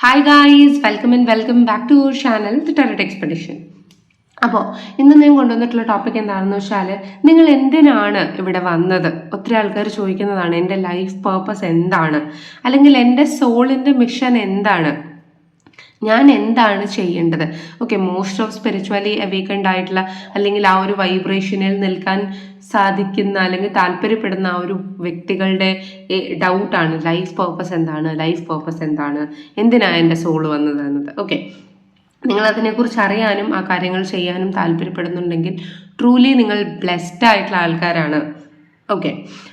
Hi guys, welcome back to our channel the tarot expedition. അപ്പോൾ ഇന്ന് ഞാൻ കൊണ്ടുവന്നിട്ടുള്ള ടോപ്പിക് എന്താണെന്ന് വെച്ചാൽ, നിങ്ങൾ എന്തിനാണ് ഇവിടെ വന്നത്? ഒത്തിരി ആൾക്കാർ ചോദിക്കുന്നതാണ്, എൻ്റെ ലൈഫ് പേർപ്പസ് എന്താണ്, അല്ലെങ്കിൽ എൻ്റെ സോളിൻ്റെ മിഷൻ എന്താണ്, ഞാൻ എന്താണ് ചെയ്യേണ്ടത്? Okay, most of spiritually awakened ആയിട്ടുള്ള അല്ലെങ്കിൽ ആ ഒരു വൈബ്രേഷനിൽ നിൽക്കാൻ സാധിക്കുന്ന അല്ലെങ്കിൽ താല്പര്യപ്പെടുന്ന ആ ഒരു വ്യക്തികളുടെ ഡൗട്ടാണ് ലൈഫ് പേർപ്പസ് എന്താണ്, എന്തിനാണ് എൻ്റെ സോൾ വന്നത് എന്നത്. ഓക്കെ, നിങ്ങൾ അതിനെക്കുറിച്ച് അറിയാനും ആ കാര്യങ്ങൾ ചെയ്യാനും താല്പര്യപ്പെടുന്നുണ്ടെങ്കിൽ ട്രൂലി നിങ്ങൾ ബ്ലെസ്ഡ് ആയിട്ടുള്ള ആൾക്കാരാണ്. ഓക്കെ,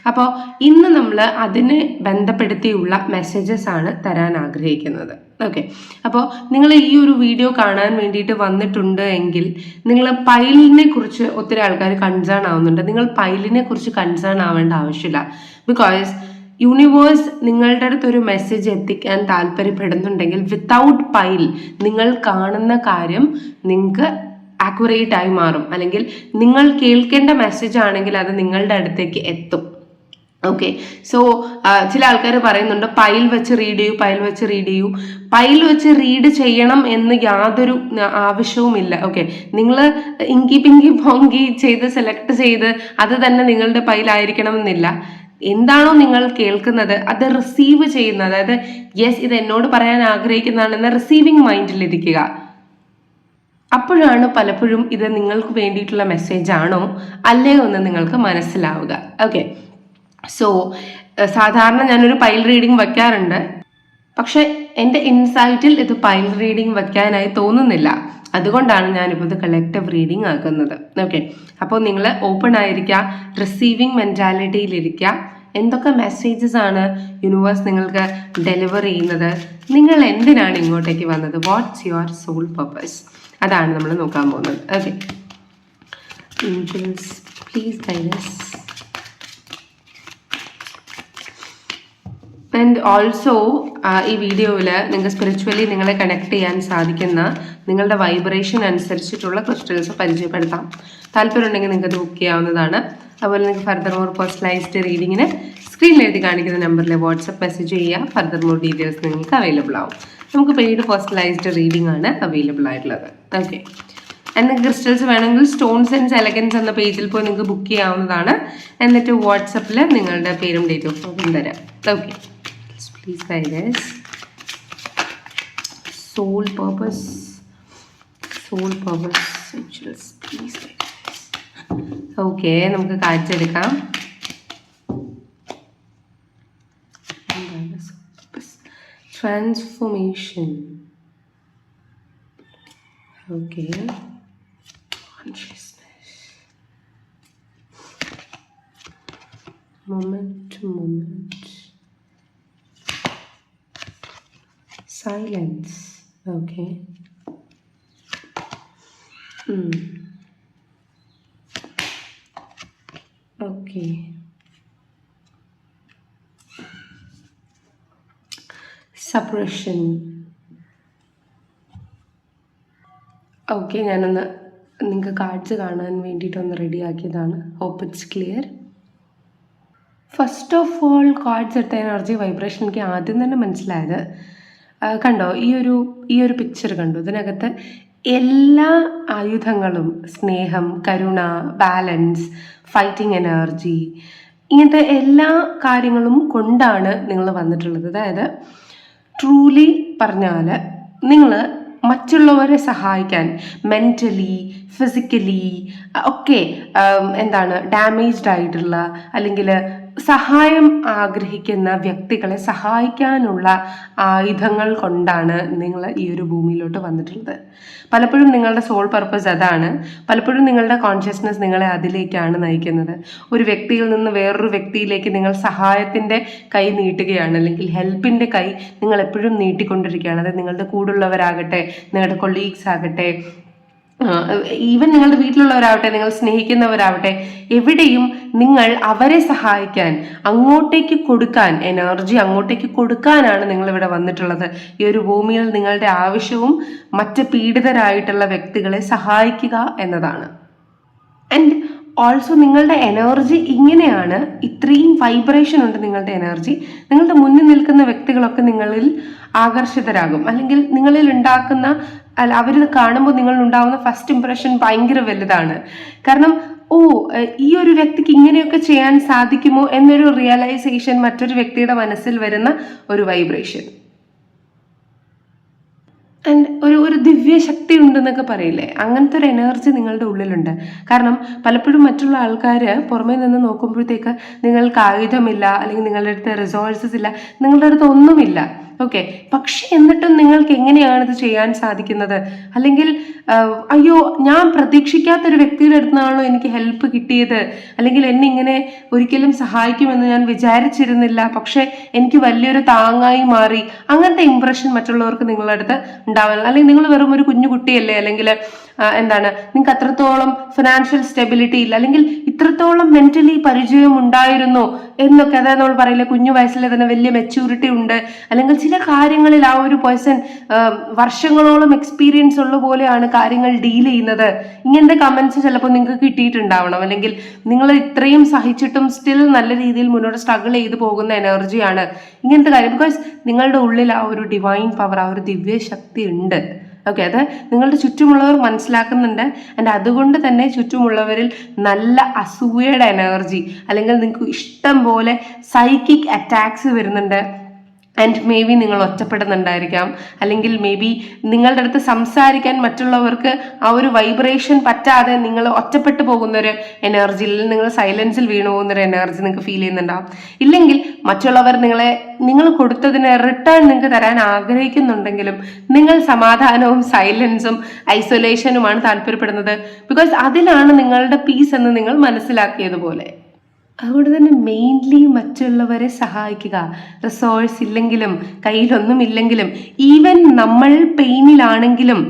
അപ്പോൾ ഇന്ന് നമ്മൾ അതിനെ ബന്ധപ്പെടുത്തിയുള്ള മെസ്സേജസ് ആണ് തരാൻ ആഗ്രഹിക്കുന്നത്. ഓക്കെ, അപ്പോൾ നിങ്ങൾ ഈ ഒരു വീഡിയോ കാണാൻ വേണ്ടിയിട്ട് വന്നിട്ടുണ്ട് എങ്കിൽ നിങ്ങൾ പൈലിനെ കുറിച്ച് ഒത്തിരി ആൾക്കാർ കൺസേൺ ആവുന്നുണ്ട്. നിങ്ങൾ പൈലിനെ കുറിച്ച് കൺസേൺ ആവേണ്ട ആവശ്യമില്ല. ബിക്കോസ് യൂണിവേഴ്സ് നിങ്ങളുടെ അടുത്തൊരു മെസ്സേജ് എത്തിക്കാൻ താല്പര്യപ്പെടുന്നുണ്ടെങ്കിൽ വിത്തൗട്ട് പൈൽ നിങ്ങൾ കാണുന്ന കാര്യം നിങ്ങൾക്ക് ആക്യുറേറ്റ് ആയി മാറും, അല്ലെങ്കിൽ നിങ്ങൾ കേൾക്കേണ്ട മെസ്സേജ് ആണെങ്കിൽ അത് നിങ്ങളുടെ അടുത്തേക്ക് എത്തും. ഓക്കെ, സോ ചില ആൾക്കാർ പറയുന്നുണ്ട് പൈൽ വെച്ച് റീഡ് ചെയ്യൂ. പൈൽ വെച്ച് റീഡ് ചെയ്യണം എന്ന് യാതൊരു ആവശ്യവുമില്ല. ഓക്കെ, നിങ്ങൾ ഇങ്കി പിങ്കി പോങ്കി ചെയ്ത് സെലക്ട് ചെയ്ത് അത് തന്നെ നിങ്ങളുടെ പൈലായിരിക്കണം എന്നില്ല. എന്താണോ നിങ്ങൾ കേൾക്കുന്നത് അത് റിസീവ് ചെയ്യുന്ന, അതായത് യെസ് ഇത് എന്നോട് പറയാൻ ആഗ്രഹിക്കുന്നതാണെന്ന റിസീവിങ് മൈൻഡിൽ ഇരിക്കുക. അപ്പോഴാണ് പലപ്പോഴും ഇത് നിങ്ങൾക്ക് വേണ്ടിയിട്ടുള്ള മെസ്സേജ് ആണോ അല്ലയോ എന്ന് നിങ്ങൾക്ക് മനസ്സിലാവുക. ഓക്കെ, സോ സാധാരണ ഞാനൊരു പൈൽ റീഡിംഗ് വയ്ക്കാറുണ്ട്, പക്ഷെ എൻ്റെ ഇൻസൈറ്റിൽ ഇത് പൈൽ റീഡിംഗ് വയ്ക്കാനായി തോന്നുന്നില്ല. അതുകൊണ്ടാണ് ഞാനിപ്പോൾ ഇത് കളക്റ്റീവ് റീഡിംഗ് ആക്കുന്നത്. ഓക്കെ, അപ്പോൾ നിങ്ങൾ ഓപ്പൺ ആയിരിക്കുക, റിസീവിങ് മെൻറ്റാലിറ്റിയിലിരിക്കുക. എന്തൊക്കെ മെസ്സേജസ് ആണ് യൂണിവേഴ്സ് നിങ്ങൾക്ക് ഡെലിവർ ചെയ്യുന്നത്, നിങ്ങൾ എന്തിനാണ് ഇങ്ങോട്ടേക്ക് വന്നത്, വാട്ട്സ് യുവർ സോൾ പർപ്പസ്, അതാണ് നമ്മൾ നോക്കാൻ പോകുന്നത്. Okay, angels please guide us. And also ഈ വീഡിയോയിൽ നിങ്ങൾക്ക് സ്പിരിച്വലി നിങ്ങളെ കണക്ട് ചെയ്യാൻ സാധിക്കുന്ന നിങ്ങളുടെ വൈബ്രേഷൻ അനുസരിച്ചിട്ടുള്ള ക്രിസ്റ്റൽസ് പരിചയപ്പെടുത്താം. താല്പര്യമുണ്ടെങ്കിൽ നിങ്ങൾക്ക് അത് ബുക്ക് ചെയ്യാവുന്നതാണ്. അതുപോലെ നിങ്ങൾക്ക് ഫർദർ മോർ പേഴ്സണലൈസ്ഡ് റീഡിങ്ങിന് സ്ക്രീനിൽ എഴുതി കാണിക്കുന്ന നമ്പറിൽ വാട്സപ്പ് മെസ്സേജ് ചെയ്യുക. ഫർദർ മോർ ഡീറ്റെയിൽസ് നിങ്ങൾക്ക് അവൈലബിൾ ആവും. നമുക്ക് പെയ്ഡ് പേഴ്സണലൈസ്ഡ് റീഡിംഗ് ആണ് അവൈലബിൾ ആയിട്ടുള്ളത്. ഓക്കെ, നിങ്ങൾക്ക് ക്രിസ്റ്റൽസ് വേണമെങ്കിൽ സ്റ്റോൺസ് ആൻഡ് എലഗൻസ് എന്ന പേജിൽ പോയി നിങ്ങൾക്ക് ബുക്ക് ചെയ്യാവുന്നതാണ്. എന്നിട്ട് വാട്സപ്പിൽ നിങ്ങളുടെ പേരും ഡേറ്റ് ഓഫ് ബർത്തും തരാം. Okay, please guide us. Soul purpose angels please guide us. Okay, നമുക്ക് കാഴ്ചയെടുക്കാം. Transformation. Okay, consciousness, moment to moment, silence. Okay. Okay. Suppression. Okay, ഞാനൊന്ന് നിങ്ങൾക്ക് കാർഡ്സ് കാണാൻ വേണ്ടിയിട്ടൊന്ന് റെഡി ആക്കിയതാണ്. Hope it's clear. First of all cards എടുത്ത energy vibration എനിക്ക് ആദ്യം തന്നെ മനസ്സിലായത്, കണ്ടോ ഈ ഒരു പിക്ചർ കണ്ടു, ഇതിനകത്ത് എല്ലാ ആയുധങ്ങളും സ്നേഹം, കരുണ, ബാലൻസ്, ഫൈറ്റിംഗ് എനർജി, ഇങ്ങനത്തെ എല്ലാ കാര്യങ്ങളും കൊണ്ടാണ് നിങ്ങൾ വന്നിട്ടുള്ളത്. അതായത് ട്രൂലി പറഞ്ഞാൽ നിങ്ങൾ മറ്റുള്ളവരെ സഹായിക്കാൻ മെൻ്റലി ഫിസിക്കലി ഒക്കെ ഡാമേജ്ഡ് ആയിട്ടുള്ള അല്ലെങ്കിൽ സഹായം ആഗ്രഹിക്കുന്ന വ്യക്തികളെ സഹായിക്കാനുള്ള ആയുധങ്ങൾ കൊണ്ടാണ് നിങ്ങൾ ഈ ഒരു ഭൂമിയിലോട്ട് വന്നിട്ടുള്ളത്. പലപ്പോഴും നിങ്ങളുടെ സോൾ പർപ്പസ് അതാണ്. പലപ്പോഴും നിങ്ങളുടെ കോൺഷ്യസ്നെസ് നിങ്ങളെ അതിലേക്കാണ് നയിക്കുന്നത്. ഒരു വ്യക്തിയിൽ നിന്ന് വേറൊരു വ്യക്തിയിലേക്ക് നിങ്ങൾ സഹായത്തിൻ്റെ കൈ നീട്ടുകയാണ്, അല്ലെങ്കിൽ ഹെൽപ്പിൻ്റെ കൈ നിങ്ങൾ എപ്പോഴും നീട്ടിക്കൊണ്ടിരിക്കുകയാണ്. അത് നിങ്ങളുടെ കൂടുള്ളവരാകട്ടെ, നിങ്ങളുടെ കൊളീഗ്സ് ആകട്ടെ, ഈവൻ നിങ്ങളുടെ വീട്ടിലുള്ളവരാവട്ടെ, നിങ്ങൾ സ്നേഹിക്കുന്നവരാവട്ടെ, എവിടെയും നിങ്ങൾ അവരെ സഹായിക്കാൻ, അങ്ങോട്ടേക്ക് കൊടുക്കാൻ, എനർജി അങ്ങോട്ടേക്ക് കൊടുക്കാനാണ് നിങ്ങളിവിടെ വന്നിട്ടുള്ളത്. ഈ ഒരു ഭൂമിയിൽ നിങ്ങളുടെ ആവശ്യവും മറ്റ് പീഡിതരായിട്ടുള്ള വ്യക്തികളെ സഹായിക്കുക എന്നതാണ്. ആൻഡ് ഓൾസോ നിങ്ങളുടെ എനർജി ഇങ്ങനെയാണ്, ഇത്രയും വൈബ്രേഷൻ ഉണ്ട് നിങ്ങളുടെ എനർജി. നിങ്ങളുടെ മുന്നിൽ നിൽക്കുന്ന വ്യക്തികളൊക്കെ നിങ്ങളിൽ ആകർഷിതരാകും, അല്ലെങ്കിൽ നിങ്ങളിൽ ഉണ്ടാക്കുന്ന അവർ കാണുമ്പോൾ നിങ്ങൾ ഉണ്ടാകുന്ന ഫസ്റ്റ് ഇംപ്രഷൻ ഭയങ്കര വലുതാണ്. കാരണം ഈ ഒരു വ്യക്തിക്ക് ഇങ്ങനെയൊക്കെ ചെയ്യാൻ സാധിക്കുമോ എന്നൊരു റിയലൈസേഷൻ മറ്റൊരു വ്യക്തിയുടെ മനസ്സിൽ വരുന്ന ഒരു വൈബ്രേഷൻ. ആൻഡ് ഒരു ദിവ്യശക്തി ഉണ്ടെന്നൊക്കെ പറയില്ലേ, അങ്ങനത്തെ ഒരു എനർജി നിങ്ങളുടെ ഉള്ളിലുണ്ട്. കാരണം പലപ്പോഴും മറ്റുള്ള ആൾക്കാർ പുറമേ നിന്ന് നോക്കുമ്പോഴത്തേക്ക് നിങ്ങൾക്ക് ആയുധമില്ല, അല്ലെങ്കിൽ നിങ്ങളുടെ അടുത്ത് റിസോഴ്സസ് ഇല്ല, നിങ്ങളുടെ അടുത്ത് ഒന്നുമില്ല. ഓക്കെ, പക്ഷെ എന്നിട്ടും നിങ്ങൾക്ക് എങ്ങനെയാണ് ഇത് ചെയ്യാൻ സാധിക്കുന്നത്? അല്ലെങ്കിൽ അയ്യോ, ഞാൻ പ്രതീക്ഷിക്കാത്തൊരു വ്യക്തിയുടെ അടുത്തുനിന്നാണോ എനിക്ക് ഹെൽപ്പ് കിട്ടിയത്, അല്ലെങ്കിൽ എന്നെ ഇങ്ങനെ ഒരിക്കലും സഹായിക്കുമെന്ന് ഞാൻ വിചാരിച്ചിരുന്നില്ല, പക്ഷെ എനിക്ക് വലിയൊരു താങ്ങായി മാറി. അങ്ങനത്തെ ഇംപ്രഷൻ മറ്റുള്ളവർക്ക് നിങ്ങളുടെ അടുത്ത് ഉണ്ടാവാൻ, അല്ലെങ്കിൽ നിങ്ങൾ വെറും ഒരു കുഞ്ഞു കുട്ടിയല്ലേ, അല്ലെങ്കിൽ നിങ്ങൾക്ക് അത്രത്തോളം ഫിനാൻഷ്യൽ സ്റ്റെബിലിറ്റി ഇല്ല, അല്ലെങ്കിൽ ഇത്രത്തോളം മെന്റലി പരിചയം ഉണ്ടായിരുന്നു എന്നൊക്കെ, അതായത് നമ്മൾ പറയില്ല കുഞ്ഞു വയസ്സിലെ തന്നെ വലിയ മെച്യൂരിറ്റി ഉണ്ട്, അല്ലെങ്കിൽ ചില കാര്യങ്ങളിൽ ആ ഒരു പേഴ്സൺ വർഷങ്ങളോളം എക്സ്പീരിയൻസ് ഉള്ള പോലെയാണ് കാര്യങ്ങൾ ഡീൽ ചെയ്യുന്നത്. ഇങ്ങനത്തെ കമന്റ്സ് ചിലപ്പോൾ നിങ്ങൾക്ക് കിട്ടിയിട്ടുണ്ടാവണം, അല്ലെങ്കിൽ നിങ്ങൾ ഇത്രയും സഹിച്ചിട്ടും സ്റ്റിൽ നല്ല രീതിയിൽ മുന്നോട്ട് സ്ട്രഗിൾ ചെയ്ത് പോകുന്ന എനർജിയാണ് ഇങ്ങനത്തെ കാര്യം. ബിക്കോസ് നിങ്ങളുടെ ഉള്ളിൽ ആ ഒരു ഡിവൈൻ പവർ, ആ ഒരു ദിവ്യശക്തി ഉണ്ട്. ഓക്കെ, അത് നിങ്ങളുടെ ചുറ്റുമുള്ളവർ മനസ്സിലാക്കുന്നുണ്ട്. ആൻഡ് അതുകൊണ്ട് തന്നെ ചുറ്റുമുള്ളവരിൽ നല്ല അസൂയയുടെ എനർജി, അല്ലെങ്കിൽ നിങ്ങൾക്ക് ഇഷ്ടം പോലെ സൈക്കിക് അറ്റാക്സ് വരുന്നുണ്ട്. ആൻഡ് മേ ബി നിങ്ങൾ ഒറ്റപ്പെടുന്നുണ്ടായിരിക്കാം, അല്ലെങ്കിൽ മേ ബി നിങ്ങളുടെ അടുത്ത് സംസാരിക്കാൻ മറ്റുള്ളവർക്ക് ആ ഒരു വൈബ്രേഷൻ പറ്റാതെ നിങ്ങൾ ഒറ്റപ്പെട്ടു പോകുന്നൊരു എനർജിയിൽ, നിങ്ങൾ സൈലൻസിൽ വീണു പോകുന്നൊരു എനർജി നിങ്ങൾക്ക് ഫീൽ ചെയ്യുന്നുണ്ടാവും. ഇല്ലെങ്കിൽ മറ്റുള്ളവർ നിങ്ങൾ കൊടുത്തതിന് റിട്ടേൺ നിങ്ങൾക്ക് തരാൻ ആഗ്രഹിക്കുന്നുണ്ടെങ്കിലും നിങ്ങൾ സമാധാനവും സൈലൻസും ഐസൊലേഷനുമാണ് താല്പര്യപ്പെടുന്നത്. ബിക്കോസ് അതിലാണ് നിങ്ങളുടെ പീസ് എന്ന് നിങ്ങൾ മനസ്സിലാക്കിയതുപോലെ. അതുകൊണ്ട് തന്നെ മെയിൻലി മറ്റുള്ളവരെ സഹായിക്കുക. റിസോഴ്സ് ഇല്ലെങ്കിലും, കയ്യിലൊന്നും ഇല്ലെങ്കിലും, ഈവൻ നമ്മൾ പെയിനിലാണെങ്കിലും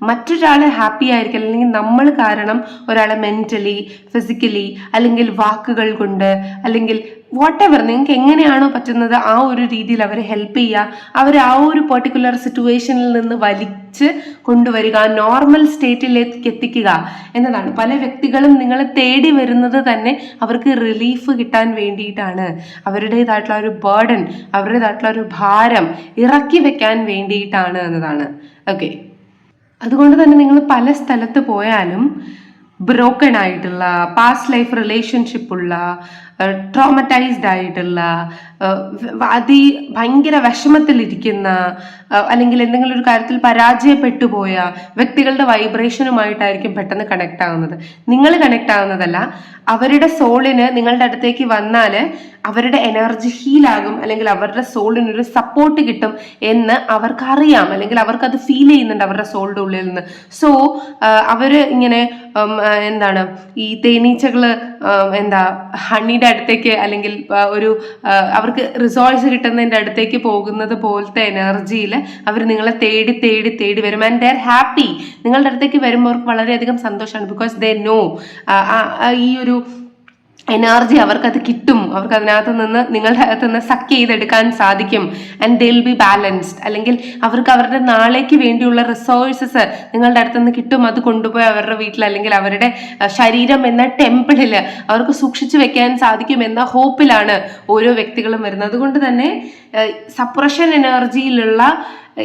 മറ്റൊരാളെ ഹാപ്പി ആയിരിക്കും, അല്ലെങ്കിൽ നമ്മൾ കാരണം ഒരാളെ മെന്റലി, ഫിസിക്കലി, അല്ലെങ്കിൽ വാക്കുകൾ കൊണ്ട്, അല്ലെങ്കിൽ വാട്ട് എവർ നിങ്ങൾക്ക് എങ്ങനെയാണോ പറ്റുന്നത് ആ ഒരു രീതിയിൽ അവരെ ഹെൽപ്പ് ചെയ്യുക, അവരെ ആ ഒരു പെർട്ടിക്കുലർ സിറ്റുവേഷനിൽ നിന്ന് വലിച്ച് കൊണ്ടുവരിക, നോർമൽ സ്റ്റേറ്റിലേക്ക് എത്തിക്കുക എന്നതാണ്. പല വ്യക്തികളും നിങ്ങളെ തേടി വരുന്നത് തന്നെ അവർക്ക് റിലീഫ് കിട്ടാൻ വേണ്ടിയിട്ടാണ്, അവരുടേതായിട്ടുള്ള ഒരു ബേർഡൻ, അവരുടേതായിട്ടുള്ള ഒരു ഭാരം ഇറക്കി വെക്കാൻ വേണ്ടിയിട്ടാണ് എന്നതാണ്. ഓക്കെ, അതുകൊണ്ട് തന്നെ നിങ്ങൾ പല സ്ഥലത്ത് പോയാലും ബ്രോക്കൺ ആയിട്ടുള്ള, പാസ്റ്റ് ലൈഫ് റിലേഷൻഷിപ്പ് ഉള്ള, ട്രോമറ്റൈസ്ഡ് ആയിട്ടുള്ള, ഭയങ്കര വിഷമത്തിലിരിക്കുന്ന, അല്ലെങ്കിൽ എന്തെങ്കിലും ഒരു കാര്യത്തിൽ പരാജയപ്പെട്ടു പോയ വ്യക്തികളുടെ വൈബ്രേഷനുമായിട്ടായിരിക്കും പെട്ടെന്ന് കണക്ട് ആവുന്നത്. നിങ്ങൾ കണക്ട് ആവുന്നതല്ല, അവരുടെ സോളിന് നിങ്ങളുടെ അടുത്തേക്ക് വന്നാൽ അവരുടെ എനർജി ഹീലാകും, അല്ലെങ്കിൽ അവരുടെ സോളിനൊരു സപ്പോർട്ട് കിട്ടും എന്ന് അവർക്കറിയാം, അല്ലെങ്കിൽ അവർക്കത് ഫീൽ ചെയ്യുന്നുണ്ട് അവരുടെ സോളിന്റെ ഉള്ളിൽ നിന്ന്. സോ അവര് ഇങ്ങനെ ഈ തേനീച്ചകള് ഹണിയുടെ അടുത്തേക്ക്, അല്ലെങ്കിൽ അവർക്ക് റിസോഴ്സ് കിട്ടുന്നതിന്റെ അടുത്തേക്ക് പോകുന്നത് പോലത്തെ എനർജിയിൽ അവർ നിങ്ങളെ തേടി തേടി തേടി വരും. And they are happy. നിങ്ങളുടെ അടുത്തേക്ക് വരുമ്പോൾ അവർക്ക് വളരെയധികം സന്തോഷമാണ്. ബിക്കോസ് ദേ നോ ഈ ഒരു എനർജി അവർക്കത് കിട്ടും, അവർക്ക് അതിനകത്ത് നിന്ന്, നിങ്ങളുടെ അകത്ത് നിന്ന് സക്ക് ചെയ്തെടുക്കാൻ സാധിക്കും. And they will be balanced, അല്ലെങ്കിൽ അവർക്ക് അവരുടെ നാളേക്ക് വേണ്ടിയുള്ള റിസോഴ്സസ് നിങ്ങളുടെ അടുത്ത് നിന്ന് കിട്ടും. അത് കൊണ്ടുപോയി അവരുടെ വീട്ടിൽ, അല്ലെങ്കിൽ അവരുടെ ശരീരം എന്ന ടെമ്പിളിൽ അവർക്ക് സൂക്ഷിച്ചു വെക്കാൻ സാധിക്കും എന്ന ഹോപ്പിലാണ് ഓരോ വ്യക്തികളും വരുന്നത്. അതുകൊണ്ട് തന്നെ സപ്രഷൻ എനർജിയിലുള്ള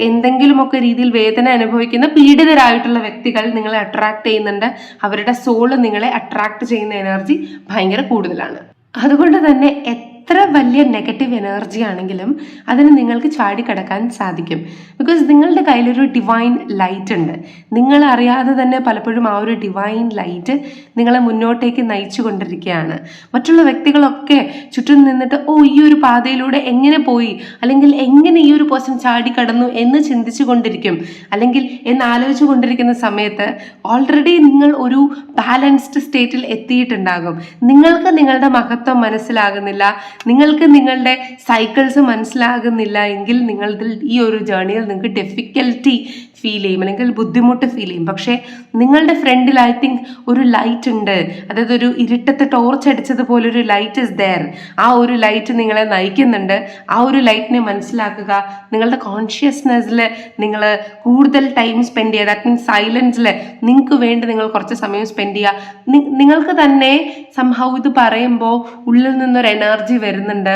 എന്തെങ്കിലുമൊക്കെ രീതിയിൽ വേദന അനുഭവിക്കുന്ന പീഡിതരായിട്ടുള്ള വ്യക്തികൾ നിങ്ങളെ അട്രാക്ട് ചെയ്യുന്നുണ്ട്. അവരുടെ സോള് നിങ്ങളെ അട്രാക്ട് ചെയ്യുന്ന എനർജി ഭയങ്കര കൂടുതലാണ്. അതുകൊണ്ട് തന്നെ എത്ര വലിയ നെഗറ്റീവ് എനർജി ആണെങ്കിലും അതിന് നിങ്ങൾക്ക് ചാടിക്കടക്കാൻ സാധിക്കും. ബിക്കോസ് നിങ്ങളുടെ കയ്യിലൊരു ഡിവൈൻ ലൈറ്റ് ഉണ്ട്. നിങ്ങൾ അറിയാതെ തന്നെ പലപ്പോഴും ആ ഒരു ഡിവൈൻ ലൈറ്റ് നിങ്ങളെ മുന്നോട്ടേക്ക് നയിച്ചു കൊണ്ടിരിക്കുകയാണ്. മറ്റുള്ള വ്യക്തികളൊക്കെ ചുറ്റും നിന്നിട്ട് ഈ ഒരു പാതയിലൂടെ എങ്ങനെ പോയി, അല്ലെങ്കിൽ എങ്ങനെ ഈ ഒരു പേഴ്സൺ ചാടിക്കടന്നു എന്ന് ചിന്തിച്ചു കൊണ്ടിരിക്കും, അല്ലെങ്കിൽ എന്നാലോചിച്ചു കൊണ്ടിരിക്കുന്ന സമയത്ത് ഓൾറെഡി നിങ്ങൾ ഒരു ബാലൻസ്ഡ് സ്റ്റേറ്റിൽ എത്തിയിട്ടുണ്ടാകും. നിങ്ങൾക്ക് നിങ്ങളുടെ മഹത്വം മനസ്സിലാകുന്നില്ല, നിങ്ങൾക്ക് നിങ്ങളുടെ സൈക്കിൾസ് മനസ്സിലാകുന്നില്ല എങ്കിൽ നിങ്ങളിൽ ഈ ഒരു ജേർണിയിൽ നിങ്ങൾക്ക് ഡിഫിക്കൽറ്റി ഫീൽ ചെയ്യും, അല്ലെങ്കിൽ ബുദ്ധിമുട്ട് ഫീൽ ചെയ്യും. പക്ഷേ നിങ്ങളുടെ ഫ്രണ്ടിൽ ഐ തിങ്ക് ഒരു ലൈറ്റ് ഉണ്ട്, അതായത് ഒരു ഇരുട്ടത്ത് ടോർച്ച് അടിച്ചതുപോലെ ഒരു ലൈറ്റ് ഇസ് ദെയർ. ആ ഒരു ലൈറ്റ് നിങ്ങളെ നയിക്കുന്നുണ്ട്. ആ ഒരു ലൈറ്റിനെ മനസ്സിലാക്കുക. നിങ്ങളുടെ കോൺഷ്യസ്നെസ്സിൽ നിങ്ങൾ കൂടുതൽ ടൈം സ്പെൻഡ് ചെയ്യുക. ദാറ്റ് മീൻസ് സൈലൻസിൽ നിങ്ങൾക്ക് വേണ്ടി നിങ്ങൾ കുറച്ച് സമയം സ്പെൻഡ് ചെയ്യുക. നിങ്ങൾക്ക് തന്നെ സംഭവം ഇത് പറയുമ്പോൾ ഉള്ളിൽ നിന്നൊരു എനർജി വരുന്നുണ്ട്,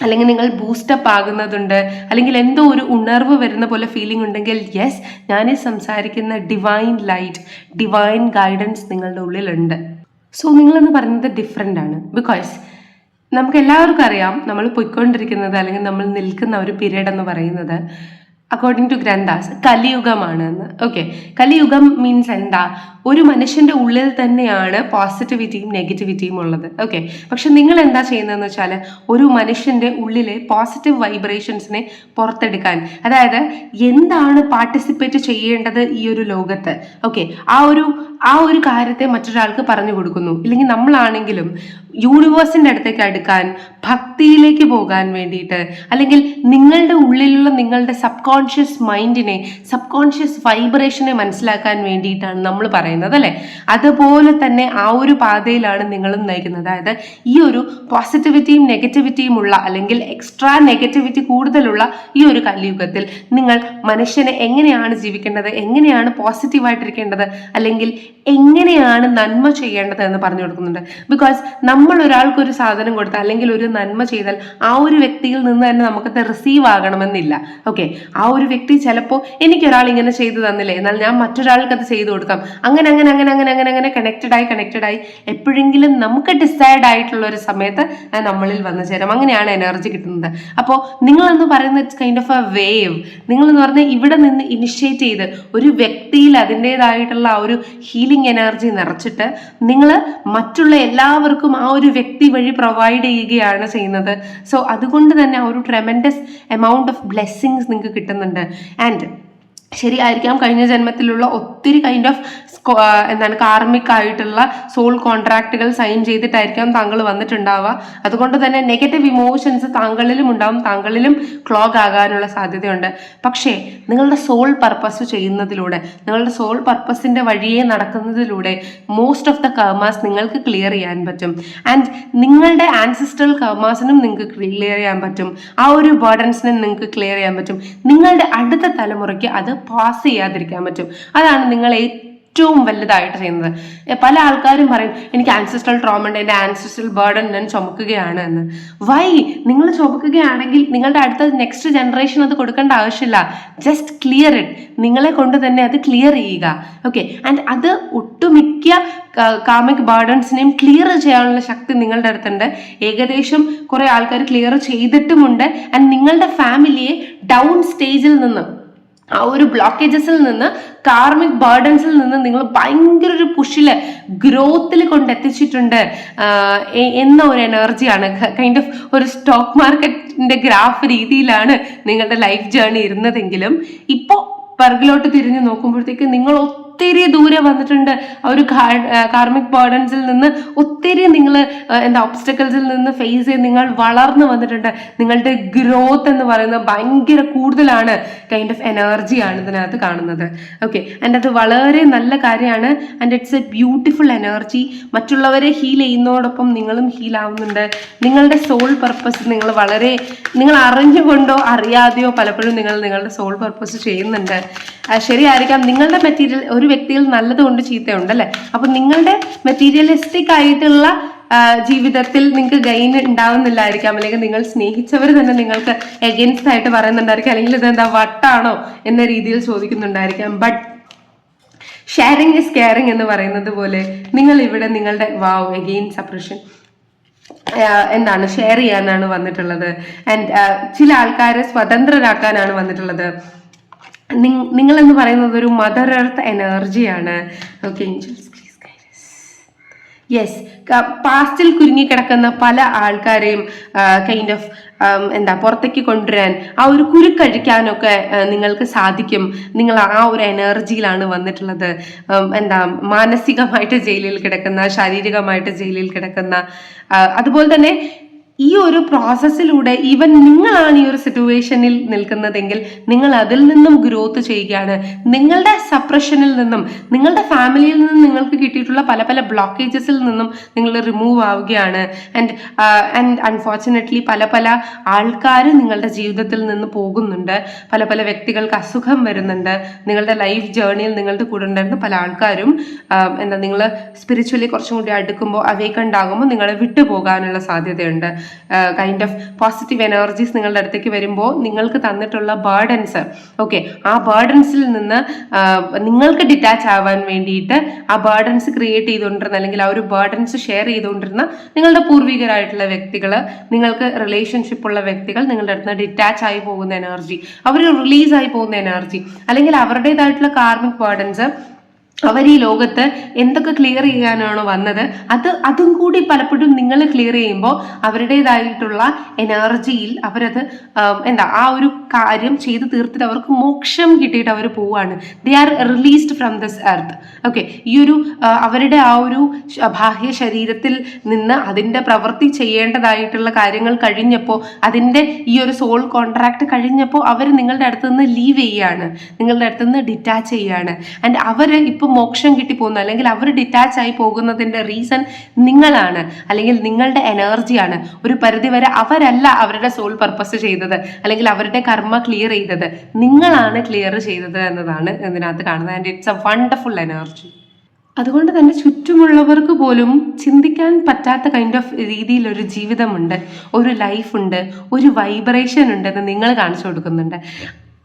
അല്ലെങ്കിൽ നിങ്ങൾ ബൂസ്റ്റപ്പ് ആകുന്നതുണ്ട്, അല്ലെങ്കിൽ എന്തോ ഒരു ഉണർവ് വരുന്ന പോലെ ഫീലിംഗ് ഉണ്ടെങ്കിൽ യെസ്, ഞാൻ സംസാരിക്കുന്ന ഡിവൈൻ ലൈറ്റ്, ഡിവൈൻ ഗൈഡൻസ് നിങ്ങളുടെ ഉള്ളിലുണ്ട്. സോ നിങ്ങളെന്ന് പറയുന്നത് ഡിഫറെൻ്റ് ആണ്. ബിക്കോസ് നമുക്ക് എല്ലാവർക്കും അറിയാം നമ്മൾ പൊയ്ക്കൊണ്ടിരിക്കുന്നത് അല്ലെങ്കിൽ നമ്മൾ നിൽക്കുന്ന ഒരു പീരീഡ് എന്ന് പറയുന്നത് അക്കോർഡിംഗ് ടു ഗ്രന്ഥാസ് കലിയുഗമാണ് എന്ന്. ഓക്കെ, കലിയുഗം മീൻസ് എന്താ? ഒരു മനുഷ്യന്റെ ഉള്ളിൽ തന്നെയാണ് പോസിറ്റിവിറ്റിയും നെഗറ്റിവിറ്റിയും ഉള്ളത്. ഓക്കെ, പക്ഷെ നിങ്ങൾ എന്താ ചെയ്യുന്നതെന്ന് വെച്ചാൽ ഒരു മനുഷ്യന്റെ ഉള്ളിലെ പോസിറ്റീവ് വൈബ്രേഷൻസിനെ പുറത്തെടുക്കാൻ, അതായത് എന്താണ് പാർട്ടിസിപ്പേറ്റ് ചെയ്യേണ്ടത് ഈ ഒരു ലോകത്ത്, ഓക്കെ, ആ ഒരു കാര്യത്തെ മറ്റൊരാൾക്ക് പറഞ്ഞു കൊടുക്കുന്നു. ഇല്ലെങ്കിൽ നമ്മളാണെങ്കിലും യൂണിവേഴ്സിന്റെ അടുത്തേക്ക് അടുക്കാൻ, ഭക്തിയിലേക്ക് പോകാൻ വേണ്ടിയിട്ട്, അല്ലെങ്കിൽ നിങ്ങളുടെ ഉള്ളിലുള്ള നിങ്ങളുടെ സബ് കോൺഷ്യസ് മൈൻഡിനെ, സബ് കോൺഷ്യസ് വൈബ്രേഷനെ മനസ്സിലാക്കാൻ വേണ്ടിയിട്ടാണ് നമ്മൾ പറയുന്നത്, അല്ലെ? അതുപോലെ തന്നെ ആ ഒരു പാതയിലാണ് നിങ്ങളും നയിക്കുന്നത്. അതായത് ഈ ഒരു പോസിറ്റിവിറ്റിയും നെഗറ്റിവിറ്റിയും ഉള്ള, അല്ലെങ്കിൽ എക്സ്ട്രാ നെഗറ്റിവിറ്റി കൂടുതലുള്ള ഈ ഒരു കലിയുഗത്തിൽ നിങ്ങൾ മനുഷ്യനെ എങ്ങനെയാണ് ജീവിക്കേണ്ടത്, എങ്ങനെയാണ് പോസിറ്റീവായിട്ടിരിക്കേണ്ടത്, അല്ലെങ്കിൽ എങ്ങനെയാണ് നന്മ ചെയ്യേണ്ടത് എന്ന് പറഞ്ഞു കൊടുക്കുന്നുണ്ട്. ബിക്കോസ് നമ്മൾ ഒരാൾക്ക് ഒരു സാധനം കൊടുത്താൽ അല്ലെങ്കിൽ ഒരു നന്മ ചെയ്താൽ ആ ഒരു വ്യക്തിയിൽ നിന്ന് തന്നെ നമുക്കത് റിസീവ് ആകണമെന്നില്ല. ഓക്കെ, ആ ഒരു വ്യക്തി ചിലപ്പോൾ എനിക്കൊരാൾ ഇങ്ങനെ ചെയ്തു തന്നില്ലേ, എന്നാൽ ഞാൻ മറ്റൊരാൾക്ക് അത് ചെയ്തു കൊടുക്കാം. അങ്ങനെ അങ്ങനെ അങ്ങനെ അങ്ങനെ അങ്ങനെ അങ്ങനെ കണക്റ്റഡ് ആയി എപ്പോഴെങ്കിലും നമുക്ക് ഡിസൈഡ് ആയിട്ടുള്ള ഒരു സമയത്ത് നമ്മളിൽ വന്നു ചേരാം. അങ്ങനെയാണ് എനർജി കിട്ടുന്നത്. അപ്പോൾ നിങ്ങളെന്ന് പറയുന്ന it's kind of a wave. നിങ്ങളെന്ന് പറഞ്ഞാൽ ഇവിടെ നിന്ന് ഇനിഷ്യേറ്റ് ചെയ്ത് ഒരു വ്യക്തിയിൽ അതിൻ്റെതായിട്ടുള്ള ആ ഒരു ഹീലിംഗ് എനർജി നിറച്ചിട്ട് നിങ്ങൾ മറ്റുള്ള എല്ലാവർക്കും ആ ഒരു വ്യക്തി വഴി പ്രൊവൈഡ് ചെയ്യുകയാണ് ചെയ്യുന്നത്. സോ അതുകൊണ്ട് തന്നെ ആ ഒരു ട്രെമൻഡസ് എമൗണ്ട് ഓഫ് ബ്ലെസ്സിങ്സ് നിങ്ങൾക്ക് കിട്ടുന്നുണ്ട്. ആൻഡ് ശരിയായിരിക്കാം, കഴിഞ്ഞ ജന്മത്തിലുള്ള ഒത്തിരി കൈൻഡ് ഓഫ് കാർമിക് ആയിട്ടുള്ള സോൾ കോൺട്രാക്റ്റുകൾ സൈൻ ചെയ്തിട്ടായിരിക്കാം താങ്കൾ വന്നിട്ടുണ്ടാവുക. അതുകൊണ്ട് തന്നെ നെഗറ്റീവ് ഇമോഷൻസ് താങ്കളിലും ഉണ്ടാവും, താങ്കളിലും ക്ലോഗ് ആകാനുള്ള സാധ്യതയുണ്ട്. പക്ഷേ നിങ്ങളുടെ സോൾ പർപ്പസ് ചെയ്യുന്നതിലൂടെ, നിങ്ങളുടെ സോൾ പർപ്പസിന്റെ വഴിയെ നടക്കുന്നതിലൂടെ മോസ്റ്റ് ഓഫ് ദ കർമാസ് നിങ്ങൾക്ക് ക്ലിയർ ചെയ്യാൻ പറ്റും. ആൻഡ് നിങ്ങളുടെ ആൻസിസ്ട്രൽ കർമാസിനും നിങ്ങൾക്ക് ക്ലിയർ ചെയ്യാൻ പറ്റും. ആ ഒരു ബർഡൻസിനും നിങ്ങൾക്ക് ക്ലിയർ ചെയ്യാൻ പറ്റും. നിങ്ങളുടെ അടുത്ത തലമുറയ്ക്ക് അത് പാസ് ചെയ്യാതിരിക്കാൻ പറ്റും. അതാണ് നിങ്ങൾ ഏറ്റവും വലുതായിട്ട് ചെയ്യുന്നത്. പല ആൾക്കാരും പറയും എനിക്ക് ആൻസിസ്ട്രൽ ട്രോമ ഉണ്ട്, എൻ്റെ ആൻസിസ്ട്രൽ ബർഡൻ ഞാൻ ചുമക്കുകയാണ് എന്ന്. വൈ? നിങ്ങൾ ചുമക്കുകയാണെങ്കിൽ നിങ്ങളുടെ അടുത്ത നെക്സ്റ്റ് ജനറേഷൻ അത് കൊടുക്കേണ്ട ആവശ്യമില്ല. Just clear it. നിങ്ങളെ കൊണ്ട് തന്നെ അത് ക്ലിയർ ചെയ്യുക. ഓക്കെ, ആൻഡ് അത് ഒട്ടുമിക്ക കാമിക് ബർഡൻസിനെയും ക്ലിയർ ചെയ്യാനുള്ള ശക്തി നിങ്ങളുടെ അടുത്തുണ്ട്. ഏകദേശം കുറെ ആൾക്കാർ ക്ലിയർ ചെയ്തിട്ടുമുണ്ട്. ആൻഡ് നിങ്ങളുടെ ഫാമിലിയെ ഡൗൺ സ്റ്റേജിൽ നിന്ന്, ആ ഒരു ബ്ലോക്കേജസിൽ നിന്ന്, കാർമിക് ബർഡൻസിൽ നിന്ന് നിങ്ങൾ ഭയങ്കര ഒരു പുഷില് ഗ്രോത്തിൽ കൊണ്ടെത്തിച്ചിട്ടുണ്ട് എന്ന ഒരു എനർജിയാണ്. കൈൻഡ് ഓഫ് ഒരു സ്റ്റോക്ക് മാർക്കറ്റിന്റെ ഗ്രാഫ് രീതിയിലാണ് നിങ്ങളുടെ ലൈഫ് ജേർണി ഇരുന്നതെങ്കിലും ഇപ്പോൾ പിറകിലോട്ട് തിരിഞ്ഞു നോക്കുമ്പോഴത്തേക്ക് നിങ്ങൾ ഒത്തിരി ദൂരെ വന്നിട്ടുണ്ട്. ആ ഒരു കാർമിക് ബർഡൻസിൽ നിന്ന് ഒത്തിരി നിങ്ങൾ ഒബ്സ്റ്റക്കിൾസിൽ നിന്ന് ഫേസ് ചെയ്ത് നിങ്ങൾ വളർന്നു വന്നിട്ടുണ്ട്. നിങ്ങളുടെ ഗ്രോത്ത് എന്ന് പറയുന്നത് ഭയങ്കര കൂടുതലാണ്. കൈൻഡ് ഓഫ് എനർജിയാണ് ഇതിനകത്ത് കാണുന്നത്. ഓക്കെ, ആൻഡ് അത് വളരെ നല്ല കാര്യമാണ്. And it's A beautiful energy. മറ്റുള്ളവരെ ഹീൽ ചെയ്യുന്നതോടൊപ്പം നിങ്ങളും ഹീൽ ആവുന്നുണ്ട്. നിങ്ങളുടെ സോൾ പർപ്പസ് നിങ്ങൾ അറിഞ്ഞുകൊണ്ടോ അറിയാതെയോ പലപ്പോഴും നിങ്ങളുടെ സോൾ പർപ്പസ് ചെയ്യുന്നുണ്ട്. ശരിയായിരിക്കാം, നിങ്ങളുടെ മെറ്റീരിയൽ ഒരു വ്യക്തിയിൽ നല്ലതുകൊണ്ട് ചീത്തയുണ്ട്, അല്ലെ? അപ്പൊ നിങ്ങളുടെ മെറ്റീരിയലിസ്റ്റിക് ആയിട്ടുള്ള ജീവിതത്തിൽ നിങ്ങൾക്ക് ഗെയിൻ ഉണ്ടാവുന്നില്ലായിരിക്കാം, അല്ലെങ്കിൽ നിങ്ങൾ സ്നേഹിച്ചവർ തന്നെ നിങ്ങൾക്ക് എഗെയിൻസ്റ്റ് ആയിട്ട് പറയുന്നുണ്ടായിരിക്കാം, അല്ലെങ്കിൽ ഇതെന്താ വട്ടാണോ എന്ന രീതിയിൽ ചോദിക്കുന്നുണ്ടായിരിക്കാം. ബട്ട് ഷെയറിങ് ഇസ് കെയറിങ് എന്ന് പറയുന്നത് പോലെ നിങ്ങൾ ഇവിടെ നിങ്ങളുടെ എഗെയിൻ സപ്രഷൻ ഷെയർ ചെയ്യാനാണ് വന്നിട്ടുള്ളത്. ആൻഡ് ചില ആൾക്കാരെ സ്വതന്ത്രരാക്കാനാണ് വന്നിട്ടുള്ളത്. നിങ്ങൾ എന്ന് പറയുന്നത് ഒരു മദർ എർത്ത് എനർജിയാണ്. Okay, angels please guide us. Yes, പാസ്റ്റിൽ കുരുങ്ങിക്കിടക്കുന്ന പല ആൾക്കാരെയും കൈൻഡ് ഓഫ് പുറത്തേക്ക് കൊണ്ടുവരാൻ, ആ ഒരു കുരുക്കഴിക്കാനൊക്കെ നിങ്ങൾക്ക് സാധിക്കും. നിങ്ങൾ ആ ഒരു എനർജിയിലാണ് വന്നിട്ടുള്ളത്. മാനസികമായിട്ട് ജയിലിൽ കിടക്കുന്ന, ശാരീരികമായിട്ട് ജയിലിൽ കിടക്കുന്ന, അതുപോലെ തന്നെ ഈ ഒരു പ്രോസസ്സിലൂടെ ഈവൻ നിങ്ങളാണ് ഈ ഒരു സിറ്റുവേഷനിൽ നിൽക്കുന്നതെങ്കിൽ നിങ്ങൾ അതിൽ നിന്നും ഗ്രോത്ത് ചെയ്യുകയാണ്. നിങ്ങളുടെ സപ്രഷനിൽ നിന്നും നിങ്ങളുടെ ഫാമിലിയിൽ നിന്നും നിങ്ങൾക്ക് കിട്ടിയിട്ടുള്ള പല പല ബ്ലോക്കേജസിൽ നിന്നും നിങ്ങൾ റിമൂവ് ആവുകയാണ്. ആൻഡ് അൺഫോർച്ചുനേറ്റ്ലി പല പല ആൾക്കാർ നിങ്ങളുടെ ജീവിതത്തിൽ നിന്ന് പോകുന്നുണ്ട്. പല പല വ്യക്തികൾക്ക് അസുഖം വരുന്നുണ്ട്. നിങ്ങളുടെ ലൈഫ് ജേർണിയിൽ നിങ്ങളുടെ കൂടെ ഉണ്ടായിരുന്ന പല ആൾക്കാരും നിങ്ങൾ സ്പിരിച്വലി കുറച്ചും കൂടി അടുക്കുമ്പോൾ അവേക്കൻഡ് ആകുമ്പോൾ നിങ്ങളെ വിട്ടുപോകാനുള്ള സാധ്യതയുണ്ട്. കൈൻഡ് ഓഫ് പോസിറ്റീവ് എനർജീസ് നിങ്ങളുടെ അടുത്തേക്ക് വരുമ്പോൾ നിങ്ങൾക്ക് തന്നിട്ടുള്ള ബേർഡൻസ്, ഓക്കെ, ആ ബേർഡൻസിൽ നിന്ന് നിങ്ങൾക്ക് ഡിറ്റാച്ച് ആവാൻ വേണ്ടിയിട്ട് ആ ബേർഡൻസ് ക്രിയേറ്റ് ചെയ്തുകൊണ്ടിരുന്ന അല്ലെങ്കിൽ ആ ഒരു ബേർഡൻസ് ഷെയർ ചെയ്തുകൊണ്ടിരുന്ന നിങ്ങളുടെ പൂർവികരായിട്ടുള്ള വ്യക്തികൾ, നിങ്ങൾക്ക് റിലേഷൻഷിപ്പ് ഉള്ള വ്യക്തികൾ നിങ്ങളുടെ അടുത്ത് നിന്ന് ഡിറ്റാച്ച് ആയി പോകുന്ന എനർജി, അവർ റിലീസായി പോകുന്ന എനർജി, അല്ലെങ്കിൽ അവരുടേതായിട്ടുള്ള കാർമിക് ബേർഡൻസ് അവർ ഈ ലോകത്ത് എന്തൊക്കെ ക്ലിയർ ചെയ്യാനാണോ വന്നത് അതും കൂടി പലപ്പോഴും നിങ്ങൾ ക്ലിയർ ചെയ്യുമ്പോൾ അവരുടേതായിട്ടുള്ള എനർജിയിൽ അവരത് ആ ഒരു കാര്യം ചെയ്ത് തീർത്തിട്ട് അവർക്ക് മോക്ഷം കിട്ടിയിട്ട് അവർ പോവാണ്. They are released from this earth. Okay, ഈ ഒരു അവരുടെ ആ ഒരു ബാഹ്യ ശരീരത്തിൽ നിന്ന് അതിൻ്റെ പ്രവൃത്തി ചെയ്യേണ്ടതായിട്ടുള്ള കാര്യങ്ങൾ കഴിഞ്ഞപ്പോൾ, അതിൻ്റെ ഈ ഒരു സോൾ കോൺട്രാക്ട് കഴിഞ്ഞപ്പോൾ അവർ നിങ്ങളുടെ അടുത്ത് നിന്ന് ലീവ് ചെയ്യാണ്, നിങ്ങളുടെ അടുത്ത് നിന്ന് ഡിറ്റാച്ച് ചെയ്യാണ്. ആൻഡ് അവർ ഇപ്പോൾ മോക്ഷം കിട്ടി പോകുന്നു അല്ലെങ്കിൽ അവർ ഡിറ്റാച്ച് ആയി പോകുന്നതിന്റെ റീസൺ നിങ്ങളാണ്, അല്ലെങ്കിൽ നിങ്ങളുടെ എനർജിയാണ്. ഒരു പരിധിവരെ അവരല്ല അവരുടെ സോൾ പർപ്പസ് ചെയ്തത്, അല്ലെങ്കിൽ അവരുടെ കർമ്മ ക്ലിയർ ചെയ്തത്, നിങ്ങളാണ് ക്ലിയർ ചെയ്തത് എന്നതാണ് ഇതിനകത്ത് കാണുന്നത്. And it's A wonderful energy. അതുകൊണ്ട് തന്നെ ചുറ്റുമുള്ളവർക്ക് പോലും ചിന്തിക്കാൻ പറ്റാത്ത കൈൻഡ് ഓഫ് രീതിയിൽ ഒരു ജീവിതമുണ്ട്, ഒരു ലൈഫുണ്ട്, ഒരു വൈബ്രേഷൻ ഉണ്ട് എന്ന് നിങ്ങൾ കാണിച്ചു കൊടുക്കുന്നുണ്ട്.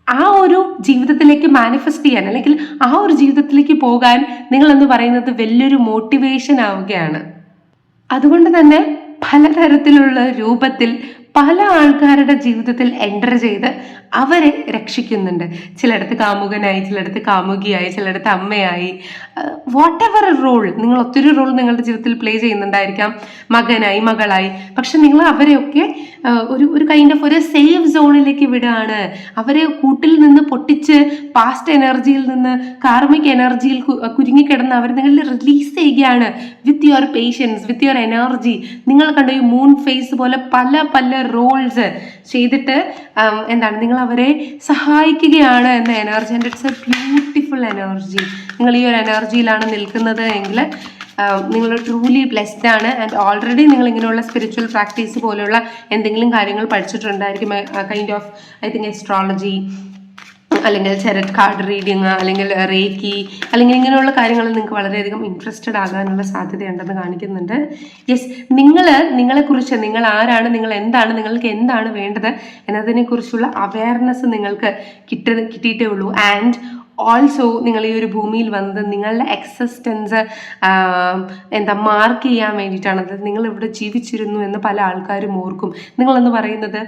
ആ ഒരു ജീവിതത്തിലേക്ക് മാനിഫെസ്റ്റ് ചെയ്യാൻ അല്ലെങ്കിൽ ആ ഒരു ജീവിതത്തിലേക്ക് പോകാൻ നിങ്ങളെന്ന് പറയുന്നത് വലിയൊരു മോട്ടിവേഷൻ ആവുകയാണ്. അതുകൊണ്ട് തന്നെ പലതരത്തിലുള്ള രൂപത്തിൽ പല ആൾക്കാരുടെ ജീവിതത്തിൽ എൻ്റർ ചെയ്ത് അവരെ രക്ഷിക്കുന്നുണ്ട്. ചിലയിടത്ത് കാമുകനായി, ചിലയിടത്ത് കാമുകിയായി, ചിലയിടത്ത് അമ്മയായി, വാട്ട് എവർ റോൾ, നിങ്ങൾ ഒത്തിരി റോൾ നിങ്ങളുടെ ജീവിതത്തിൽ പ്ലേ ചെയ്യുന്നുണ്ടായിരിക്കാം, മകനായി, മകളായി. പക്ഷെ നിങ്ങൾ അവരെയൊക്കെ ഒരു കൈൻഡ് ഓഫ് ഒരു സേഫ് സോണിലേക്ക് വിടുകയാണ്. അവരെ കൂട്ടിൽ നിന്ന് പൊട്ടിച്ച് പാസ്റ്റ് എനർജിയിൽ നിന്ന് കാർമിക് എനർജിയിൽ കുരുങ്ങിക്കിടന്ന് അവർ നിങ്ങളിൽ റിലീസ് ചെയ്യുകയാണ് with your patients, with your energy. നിങ്ങൾ കണ്ട ഈ മൂൺ ഫേസ് പോലെ പല പല റോൾസ് ചെയ്തിട്ട് നിങ്ങൾ അവരെ സഹായിക്കുകയാണ് എന്ന energy. And it's A beautiful energy. നിങ്ങൾ ഈ ഒരു എനർജിയിലാണ് നിൽക്കുന്നത് എങ്കിൽ നിങ്ങൾ ട്രൂലി ബ്ലെസ്ഡ് ആണ്. ആൻഡ് ഓൾറെഡി നിങ്ങൾ ഇങ്ങനെയുള്ള സ്പിരിച്വൽ പ്രാക്ടീസ് പോലെയുള്ള എന്തെങ്കിലും കാര്യങ്ങൾ പഠിച്ചിട്ടുണ്ടായിരിക്കും. Kind of I think astrology, അല്ലെങ്കിൽ ചെററ്റ് കാർഡ് റീഡിങ്, അല്ലെങ്കിൽ റേക്കി, അല്ലെങ്കിൽ ഇങ്ങനെയുള്ള കാര്യങ്ങളിൽ നിങ്ങൾക്ക് വളരെയധികം ഇൻട്രസ്റ്റഡ് ആകാനുള്ള സാധ്യതയുണ്ടെന്ന് കാണിക്കുന്നുണ്ട്. യെസ്, നിങ്ങളെക്കുറിച്ച്, നിങ്ങൾ ആരാണ്, നിങ്ങൾ എന്താണ്, നിങ്ങൾക്ക് എന്താണ് വേണ്ടത് എന്നതിനെക്കുറിച്ചുള്ള അവയർനെസ് നിങ്ങൾക്ക് കിട്ടിയിട്ടേ ഉള്ളൂ. ആൻഡ് ഓൾസോ നിങ്ങൾ ഈ ഒരു ഭൂമിയിൽ വന്നത് നിങ്ങളുടെ എക്സിസ്റ്റൻസ് മാർക്ക് ചെയ്യാൻ വേണ്ടിയിട്ടാണ്. അത് നിങ്ങൾ ഇവിടെ ജീവിച്ചിരുന്നു എന്ന് പല ആൾക്കാരും ഓർക്കും. നിങ്ങളെന്ന് പറയുന്നത്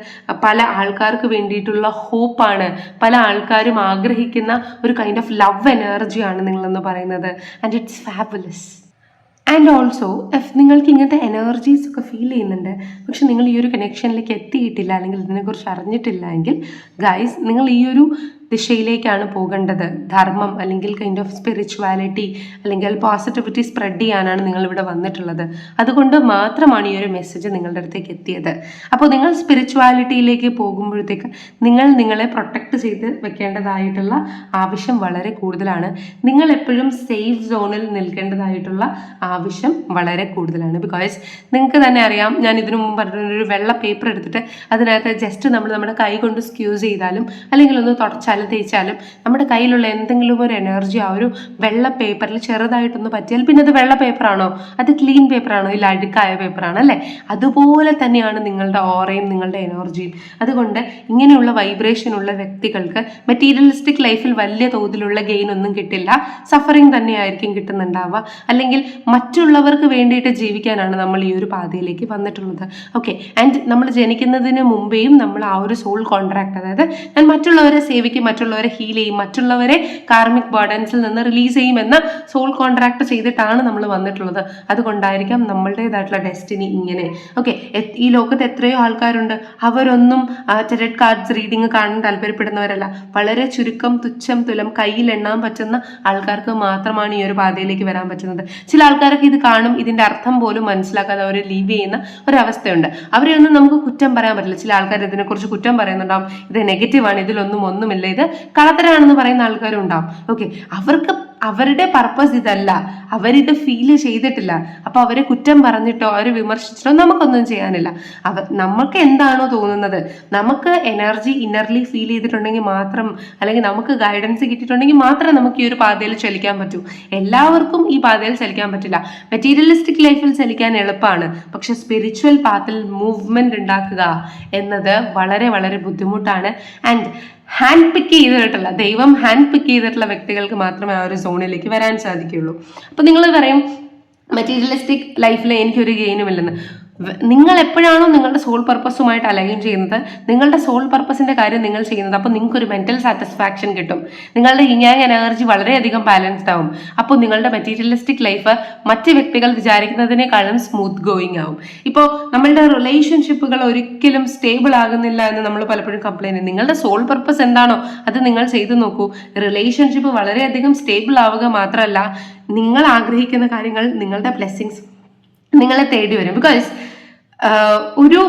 പല ആൾക്കാർക്ക് വേണ്ടിയിട്ടുള്ള ഹോപ്പാണ്, പല ആൾക്കാരും ആഗ്രഹിക്കുന്ന ഒരു കൈൻഡ് ഓഫ് ലവ് എനർജിയാണ് നിങ്ങളെന്ന് പറയുന്നത്. And it's fabulous. And also നിങ്ങൾക്ക് ഇങ്ങനത്തെ എനർജീസ് ഒക്കെ ഫീൽ ചെയ്യുന്നുണ്ട്, പക്ഷെ നിങ്ങൾ ഈ ഒരു കണക്ഷനിലേക്ക് എത്തിയിട്ടില്ല അല്ലെങ്കിൽ ഇതിനെക്കുറിച്ച് അറിഞ്ഞിട്ടില്ല എങ്കിൽ ഗൈസ്, നിങ്ങൾ ഈ ഒരു ദിശയിലേക്കാണ് പോകേണ്ടത്. ധർമ്മം അല്ലെങ്കിൽ കൈൻഡ് ഓഫ് സ്പിരിച്വാലിറ്റി അല്ലെങ്കിൽ പോസിറ്റിവിറ്റി സ്പ്രെഡ് ചെയ്യാനാണ് നിങ്ങളിവിടെ വന്നിട്ടുള്ളത്. അതുകൊണ്ട് മാത്രമാണ് ഈ ഒരു മെസ്സേജ് നിങ്ങളുടെ അടുത്തേക്ക് എത്തിയത്. അപ്പോൾ നിങ്ങൾ സ്പിരിച്വാലിറ്റിയിലേക്ക് പോകുമ്പോഴത്തേക്ക് നിങ്ങളെ പ്രൊട്ടക്റ്റ് ചെയ്ത് വെക്കേണ്ടതായിട്ടുള്ള ആവശ്യം വളരെ കൂടുതലാണ്. നിങ്ങൾ എപ്പോഴും സേഫ് സോണിൽ നിൽക്കേണ്ടതായിട്ടുള്ള ആവശ്യം വളരെ കൂടുതലാണ്. ബിക്കോസ് നിങ്ങൾക്ക് തന്നെ അറിയാം, ഞാൻ ഇതിനു മുമ്പ് പറഞ്ഞൊരു വെള്ള പേപ്പർ എടുത്തിട്ട് അതിനകത്ത് ജസ്റ്റ് നമ്മുടെ കൈ കൊണ്ട് സ്ക്യൂസ് ചെയ്താലും അല്ലെങ്കിൽ ഒന്ന് തുടച്ചാലും തേച്ചാലും നമ്മുടെ കയ്യിലുള്ള എന്തെങ്കിലും ഒരു എനർജി ആ ഒരു വെള്ള പേപ്പറിൽ ചെറുതായിട്ടൊന്ന് പറ്റിയാൽ പിന്നെ അത് വെള്ള പേപ്പറാണോ, അത് ക്ലീൻ പേപ്പറാണോ, ഇല്ല അഴുക്കായ പേപ്പറാണ് അല്ലേ? അതുപോലെ തന്നെയാണ് നിങ്ങളുടെ ഓറയും നിങ്ങളുടെ എനർജിയും. അതുകൊണ്ട് ഇങ്ങനെയുള്ള വൈബ്രേഷൻ ഉള്ള വ്യക്തികൾക്ക് മെറ്റീരിയലിസ്റ്റിക് ലൈഫിൽ വലിയ തോതിലുള്ള ഗെയിൻ ഒന്നും കിട്ടില്ല, സഫറിങ് തന്നെയായിരിക്കും കിട്ടുന്നുണ്ടാവുക. അല്ലെങ്കിൽ മറ്റുള്ളവർക്ക് വേണ്ടിയിട്ട് ജീവിക്കാനാണ് നമ്മൾ ഈ ഒരു പാതയിലേക്ക് വന്നിട്ടുള്ളത്. ഓക്കെ, ആൻഡ് നമ്മൾ ജനിക്കുന്നതിന് മുമ്പേയും നമ്മൾ ആ ഒരു സോൾ കോൺട്രാക്ട്, അതായത് ഞാൻ മറ്റുള്ളവരെ സേവിക്കും, മറ്റുള്ളവരെ ഹീൽ ചെയ്യും, മറ്റുള്ളവരെ കാർമിക് ബർഡൻസിൽ നിന്ന് റിലീസ് ചെയ്യുമെന്ന സോൾ കോൺട്രാക്ട് ചെയ്തിട്ടാണ് നമ്മൾ വന്നിട്ടുള്ളത്. അതുകൊണ്ടായിരിക്കാം നമ്മളുടേതായിട്ടുള്ള ഡെസ്റ്റിനി ഇങ്ങനെ. ഓക്കെ, ഈ ലോകത്ത് എത്രയോ ആൾക്കാരുണ്ട്, അവരൊന്നും ടാരറ്റ് കാർഡ്സ് റീഡിങ് കാണാൻ താല്പര്യപ്പെടുന്നവരല്ല. വളരെ ചുരുക്കം, തുച്ഛം തുലം, കയ്യിൽ എണ്ണാൻ പറ്റുന്ന ആൾക്കാർക്ക് മാത്രമാണ് ഈ ഒരു പാതയിലേക്ക് വരാൻ പറ്റുന്നത്. ചില ആൾക്കാരൊക്കെ ഇത് കാണും, ഇതിന്റെ അർത്ഥം പോലും മനസ്സിലാക്കാതെ അവർ ലീവ് ചെയ്യുന്ന ഒരവസ്ഥയുണ്ട്. അവരെയൊന്നും നമുക്ക് കുറ്റം പറയാൻ പറ്റില്ല. ചില ആൾക്കാർ ഇതിനെക്കുറിച്ച് കുറ്റം പറയുന്നുണ്ടാവും, ഇത് നെഗറ്റീവാണ്, ഒന്നുമില്ല, ഇത് കളത്തരാണെന്ന് പറയുന്ന ആൾക്കാരും ഉണ്ടാവും. ഓക്കെ, അവർക്ക് അവരുടെ പർപ്പസ് ഇതല്ല, അവരിത് ഫീൽ ചെയ്തിട്ടില്ല. അപ്പൊ അവരെ കുറ്റം പറഞ്ഞിട്ടോ അവരെ വിമർശിച്ചിട്ടോ നമുക്കൊന്നും ചെയ്യാനില്ല. നമുക്ക് എന്താണോ തോന്നുന്നത്, നമുക്ക് എനർജി ഇന്നർലി ഫീൽ ചെയ്തിട്ടുണ്ടെങ്കിൽ മാത്രം, അല്ലെങ്കിൽ നമുക്ക് ഗൈഡൻസ് കിട്ടിയിട്ടുണ്ടെങ്കിൽ മാത്രമേ നമുക്ക് ഈ ഒരു പാതയിൽ ചലിക്കാൻ പറ്റൂ. എല്ലാവർക്കും ഈ പാതയിൽ ചലിക്കാൻ പറ്റില്ല. മെറ്റീരിയലിസ്റ്റിക് ലൈഫിൽ ചലിക്കാൻ എളുപ്പമാണ്, പക്ഷെ സ്പിരിച്വൽ പാത്തിൽ മൂവ്മെന്റ് ഉണ്ടാക്കുക എന്നത് വളരെ വളരെ ബുദ്ധിമുട്ടാണ്. ആൻഡ് ഹാൻഡ് പിക്ക് ചെയ്തിട്ടുള്ള, ദൈവം ഹാൻഡ് പിക്ക് ചെയ്തിട്ടുള്ള വ്യക്തികൾക്ക് മാത്രമേ ആ ഒരു സോണിലേക്ക് വരാൻ സാധിക്കുകയുള്ളൂ. അപ്പൊ നിങ്ങൾ പറയും മെറ്റീരിയലിസ്റ്റിക് ലൈഫിൽ എനിക്കൊരു ഗെയിനുമില്ലെന്ന്. നിങ്ങൾ എപ്പോഴാണോ നിങ്ങളുടെ സോൾ പർപ്പസുമായിട്ട് അലൈൻ ചെയ്യുന്നത്, നിങ്ങളുടെ സോൾ പർപ്പസിന്റെ കാര്യം നിങ്ങൾ ചെയ്യുന്നത്, അപ്പോൾ നിങ്ങൾക്ക് ഒരു മെന്റൽ സാറ്റിസ്ഫാക്ഷൻ കിട്ടും. നിങ്ങളുടെ ഇങ്ങാങ് എനർജി വളരെയധികം ബാലൻസ്ഡ് ആവും. അപ്പോൾ നിങ്ങളുടെ മെറ്റീരിയലിസ്റ്റിക് ലൈഫ് മറ്റ് വ്യക്തികൾ വിചാരിക്കുന്നതിനേക്കാളും സ്മൂത്ത് ഗോയിങ് ആവും. ഇപ്പോൾ നമ്മളുടെ റിലേഷൻഷിപ്പുകൾ ഒരിക്കലും സ്റ്റേബിൾ ആകുന്നില്ല എന്ന് നമ്മൾ പലപ്പോഴും കംപ്ലൈൻറ്റ് ചെയ്യും. നിങ്ങളുടെ സോൾ പർപ്പസ് എന്താണോ അത് നിങ്ങൾ ചെയ്തു നോക്കൂ. റിലേഷൻഷിപ്പ് വളരെയധികം സ്റ്റേബിൾ ആവുക മാത്രമല്ല, നിങ്ങൾ ആഗ്രഹിക്കുന്ന കാര്യങ്ങൾ, നിങ്ങളുടെ ബ്ലെസ്സിങ്സ് നിങ്ങളെ തേടി വരും. ബിക്കോസ് ഒരു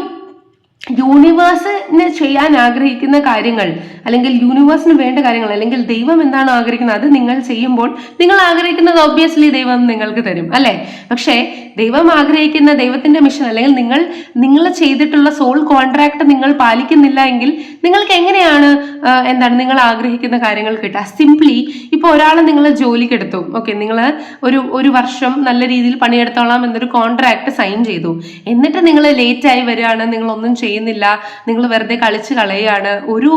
യൂണിവേഴ്സിന് ചെയ്യാൻ ആഗ്രഹിക്കുന്ന കാര്യങ്ങൾ, അല്ലെങ്കിൽ യൂണിവേഴ്സിന് വേണ്ട കാര്യങ്ങൾ, അല്ലെങ്കിൽ ദൈവം എന്താണ് ആഗ്രഹിക്കുന്നത് അത് നിങ്ങൾ ചെയ്യുമ്പോൾ നിങ്ങൾ ആഗ്രഹിക്കുന്നത് ഒബ്വിയസ്ലി ദൈവം നിങ്ങൾക്ക് തരും, അല്ലെ? പക്ഷേ ദൈവം ആഗ്രഹിക്കുന്ന ദൈവത്തിന്റെ മിഷൻ, അല്ലെങ്കിൽ നിങ്ങൾ ചെയ്തിട്ടുള്ള സോൾ കോൺട്രാക്ട് നിങ്ങൾ പാലിക്കുന്നില്ല എങ്കിൽ നിങ്ങൾക്ക് എങ്ങനെയാണ് നിങ്ങൾ ആഗ്രഹിക്കുന്ന കാര്യങ്ങൾ കിട്ടുക? സിംപ്ലി ഇപ്പൊ ഒരാളെ നിങ്ങൾ ജോലിക്ക് എടുത്തു, ഓക്കെ, നിങ്ങൾ ഒരു വർഷം നല്ല രീതിയിൽ പണിയെടുത്തോളാം എന്നൊരു കോൺട്രാക്ട് സൈൻ ചെയ്തു. എന്നിട്ട് നിങ്ങൾ ലേറ്റ് ആയി വരികയാണ്, നിങ്ങൾ ഒന്നും ചെയ്യുന്നില്ല, നിങ്ങൾ വെറുതെ കളിച്ച് കളയുകയാണ്, ഒരു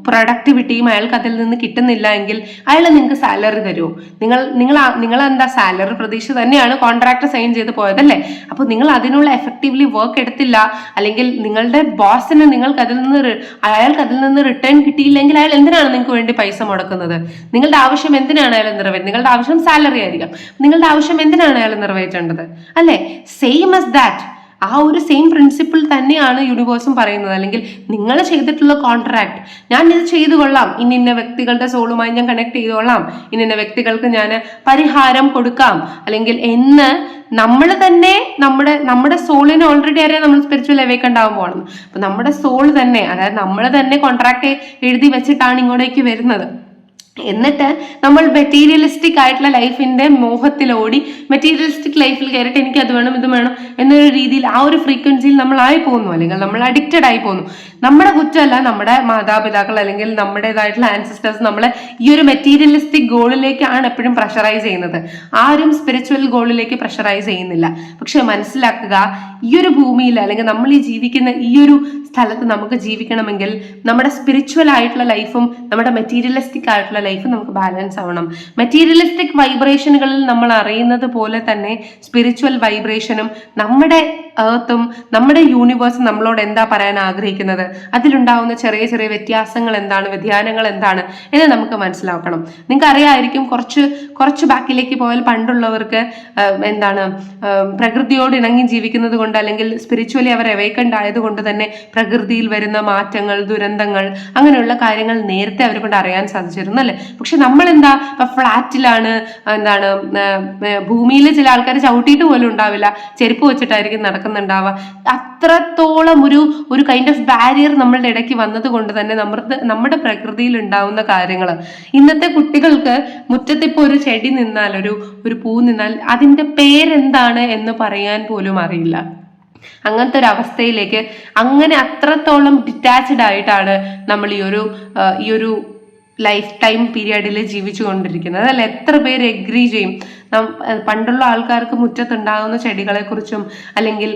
പ്രൊഡക്ടിവിറ്റിയും അയാൾക്ക് അതിൽ നിന്ന് കിട്ടുന്നില്ല എങ്കിൽ അയാൾ നിങ്ങൾക്ക് സാലറി തരുമോ? നിങ്ങൾ എന്താ സാലറി പ്രതീക്ഷ തന്നെയാണ് കോൺട്രാക്ട് സൈൻ ചെയ്ത് പോയതല്ലേ? അപ്പൊ നിങ്ങൾ അതിനുള്ള എഫക്റ്റീവ്ലി വർക്ക് എടുത്തില്ല, അല്ലെങ്കിൽ നിങ്ങളുടെ ബോസിന് അയാൾക്ക് അതിൽ നിന്ന് റിട്ടേൺ കിട്ടിയില്ലെങ്കിൽ അയാൾ എന്തിനാണ് നിങ്ങൾക്ക് വേണ്ടി പൈസ മുടക്കുന്നത്? നിങ്ങളുടെ ആവശ്യം എന്തിനാണ് അയാൾ നിറവേറ്റുന്നത്? നിങ്ങളുടെ ആവശ്യം സാലറി ആയിരിക്കാം. നിങ്ങളുടെ ആവശ്യം എന്തിനാണ് അയാൾ നിറവേറ്റേണ്ടത്? അല്ലെ? Same as that. ആ ഒരു സെയിം പ്രിൻസിപ്പിൾ തന്നെയാണ് യൂണിവേഴ്സും പറയുന്നത്. അല്ലെങ്കിൽ നിങ്ങൾ ചെയ്തിട്ടുള്ള കോൺട്രാക്ട്, ഞാൻ ഇത് ചെയ്തു കൊള്ളാം, ഇന്ന വ്യക്തികളുടെ സോളുമായി ഞാൻ കണക്ട് ചെയ്തോളാം, ഇന്ന വ്യക്തികൾക്ക് ഞാൻ പരിഹാരം കൊടുക്കാം, അല്ലെങ്കിൽ എന്ന് നമ്മൾ തന്നെ നമ്മുടെ സോളിനെ ഓൾറെഡി അറിയാം നമ്മൾ സ്പിരിച്വൽ അവേക്കണ്ടാവാൻ പോകണം. അപ്പൊ നമ്മുടെ സോൾ തന്നെ, അതായത് നമ്മൾ തന്നെ കോൺട്രാക്ട് എഴുതി വെച്ചിട്ടാണ് ഇങ്ങോട്ടേക്ക് വരുന്നത്. എന്നിട്ട് നമ്മൾ മെറ്റീരിയലിസ്റ്റിക് ആയിട്ടുള്ള ലൈഫിന്റെ മോഹത്തിലോടി മെറ്റീരിയലിസ്റ്റിക് ലൈഫിൽ കയറിയിട്ട് എനിക്ക് അത് വേണം ഇത് വേണം എന്നൊരു രീതിയിൽ ആ ഒരു ഫ്രീക്വൻസിയിൽ നമ്മൾ ആയി പോകുന്നു, അല്ലെങ്കിൽ നമ്മൾ അഡിക്റ്റഡ് ആയി പോകുന്നു. നമ്മുടെ കുറ്റമല്ല, നമ്മുടെ മാതാപിതാക്കൾ അല്ലെങ്കിൽ നമ്മുടേതായിട്ടുള്ള ആൻസിസ്റ്റേഴ്സ് നമ്മളെ ഈ ഒരു മെറ്റീരിയലിസ്റ്റിക് ഗോളിലേക്കാണ് എപ്പോഴും പ്രഷറൈസ് ചെയ്യുന്നത്. ആരും സ്പിരിച്വൽ ഗോളിലേക്ക് പ്രഷറൈസ് ചെയ്യുന്നില്ല. പക്ഷെ മനസ്സിലാക്കുക, ഈ ഒരു ഭൂമിയിൽ അല്ലെങ്കിൽ നമ്മൾ ഈ ജീവിക്കുന്ന ഈ ഒരു സ്ഥലത്ത് നമുക്ക് ജീവിക്കണമെങ്കിൽ നമ്മുടെ സ്പിരിച്വൽ ആയിട്ടുള്ള ലൈഫും നമ്മുടെ മെറ്റീരിയലിസ്റ്റിക് ആയിട്ടുള്ള ലൈഫും നമുക്ക് ബാലൻസ് ആവണം. മെറ്റീരിയലിസ്റ്റിക് വൈബ്രേഷനുകളിൽ നമ്മൾ അറിയുന്നത് പോലെ തന്നെ സ്പിരിച്വൽ വൈബ്രേഷനും നമ്മുടെ എർത്തും നമ്മുടെ യൂണിവേഴ്സും നമ്മളോട് എന്താ പറയാൻ ആഗ്രഹിക്കുന്നത്, അതിലുണ്ടാവുന്ന ചെറിയ ചെറിയ വ്യത്യാസങ്ങൾ എന്താണ്, വ്യതിയാനങ്ങൾ എന്താണ് എന്ന് നമുക്ക് മനസ്സിലാക്കണം. നിങ്ങൾക്ക് അറിയാമായിരിക്കും, കുറച്ച് ബാക്കിലേക്ക് പോയാൽ പണ്ടുള്ളവർക്ക് പ്രകൃതിയോട് ഇണങ്ങി ജീവിക്കുന്നത് കൊണ്ട്, അല്ലെങ്കിൽ സ്പിരിച്വലി അവർ അവേക്കൻഡ് ആയതുകൊണ്ട് തന്നെ പ്രകൃതിയിൽ വരുന്ന മാറ്റങ്ങൾ, ദുരന്തങ്ങൾ, അങ്ങനെയുള്ള കാര്യങ്ങൾ നേരത്തെ അവരെ കൊണ്ട് അറിയാൻ സാധിച്ചിരുന്നു, അല്ലെ? പക്ഷെ നമ്മൾ എന്താ, ഇപ്പൊ ഫ്ലാറ്റിലാണ്, ഭൂമിയിൽ ചില ആൾക്കാർ ചവിട്ടിയിട്ട് പോലും ഉണ്ടാവില്ല, ചെരുപ്പ് വെച്ചിട്ടായിരിക്കും നടക്കുന്നുണ്ടാവുക. അത്രത്തോളം ഒരു കൈൻഡ് ഓഫ് ബാരിയർ നമ്മളുടെ ഇടയ്ക്ക് വന്നത് കൊണ്ട് തന്നെ നമ്മുടെ പ്രകൃതിയിൽ ഉണ്ടാവുന്ന കാര്യങ്ങൾ, ഇന്നത്തെ കുട്ടികൾക്ക് മുറ്റത്തിപ്പോ ഒരു ചെടി നിന്നാൽ, ഒരു പൂ നിന്നാൽ അതിന്റെ പേരെന്താണ് എന്ന് പറയാൻ പോലും അറിയില്ല. അങ്ങനത്തെ ഒരു അവസ്ഥയിലേക്ക്, അങ്ങനെ അത്രത്തോളം ഡിറ്റാച്ച്ഡ് ആയിട്ടാണ് നമ്മൾ ഈ ഒരു ലൈഫ് ടൈം പീരിയഡിൽ ജീവിച്ചു കൊണ്ടിരിക്കുന്നത്, അല്ല? എത്ര പേര് എഗ്രി ചെയ്യും? പണ്ടുള്ള ആൾക്കാർക്ക് മുറ്റത്തുണ്ടാകുന്ന ചെടികളെക്കുറിച്ചും അല്ലെങ്കിൽ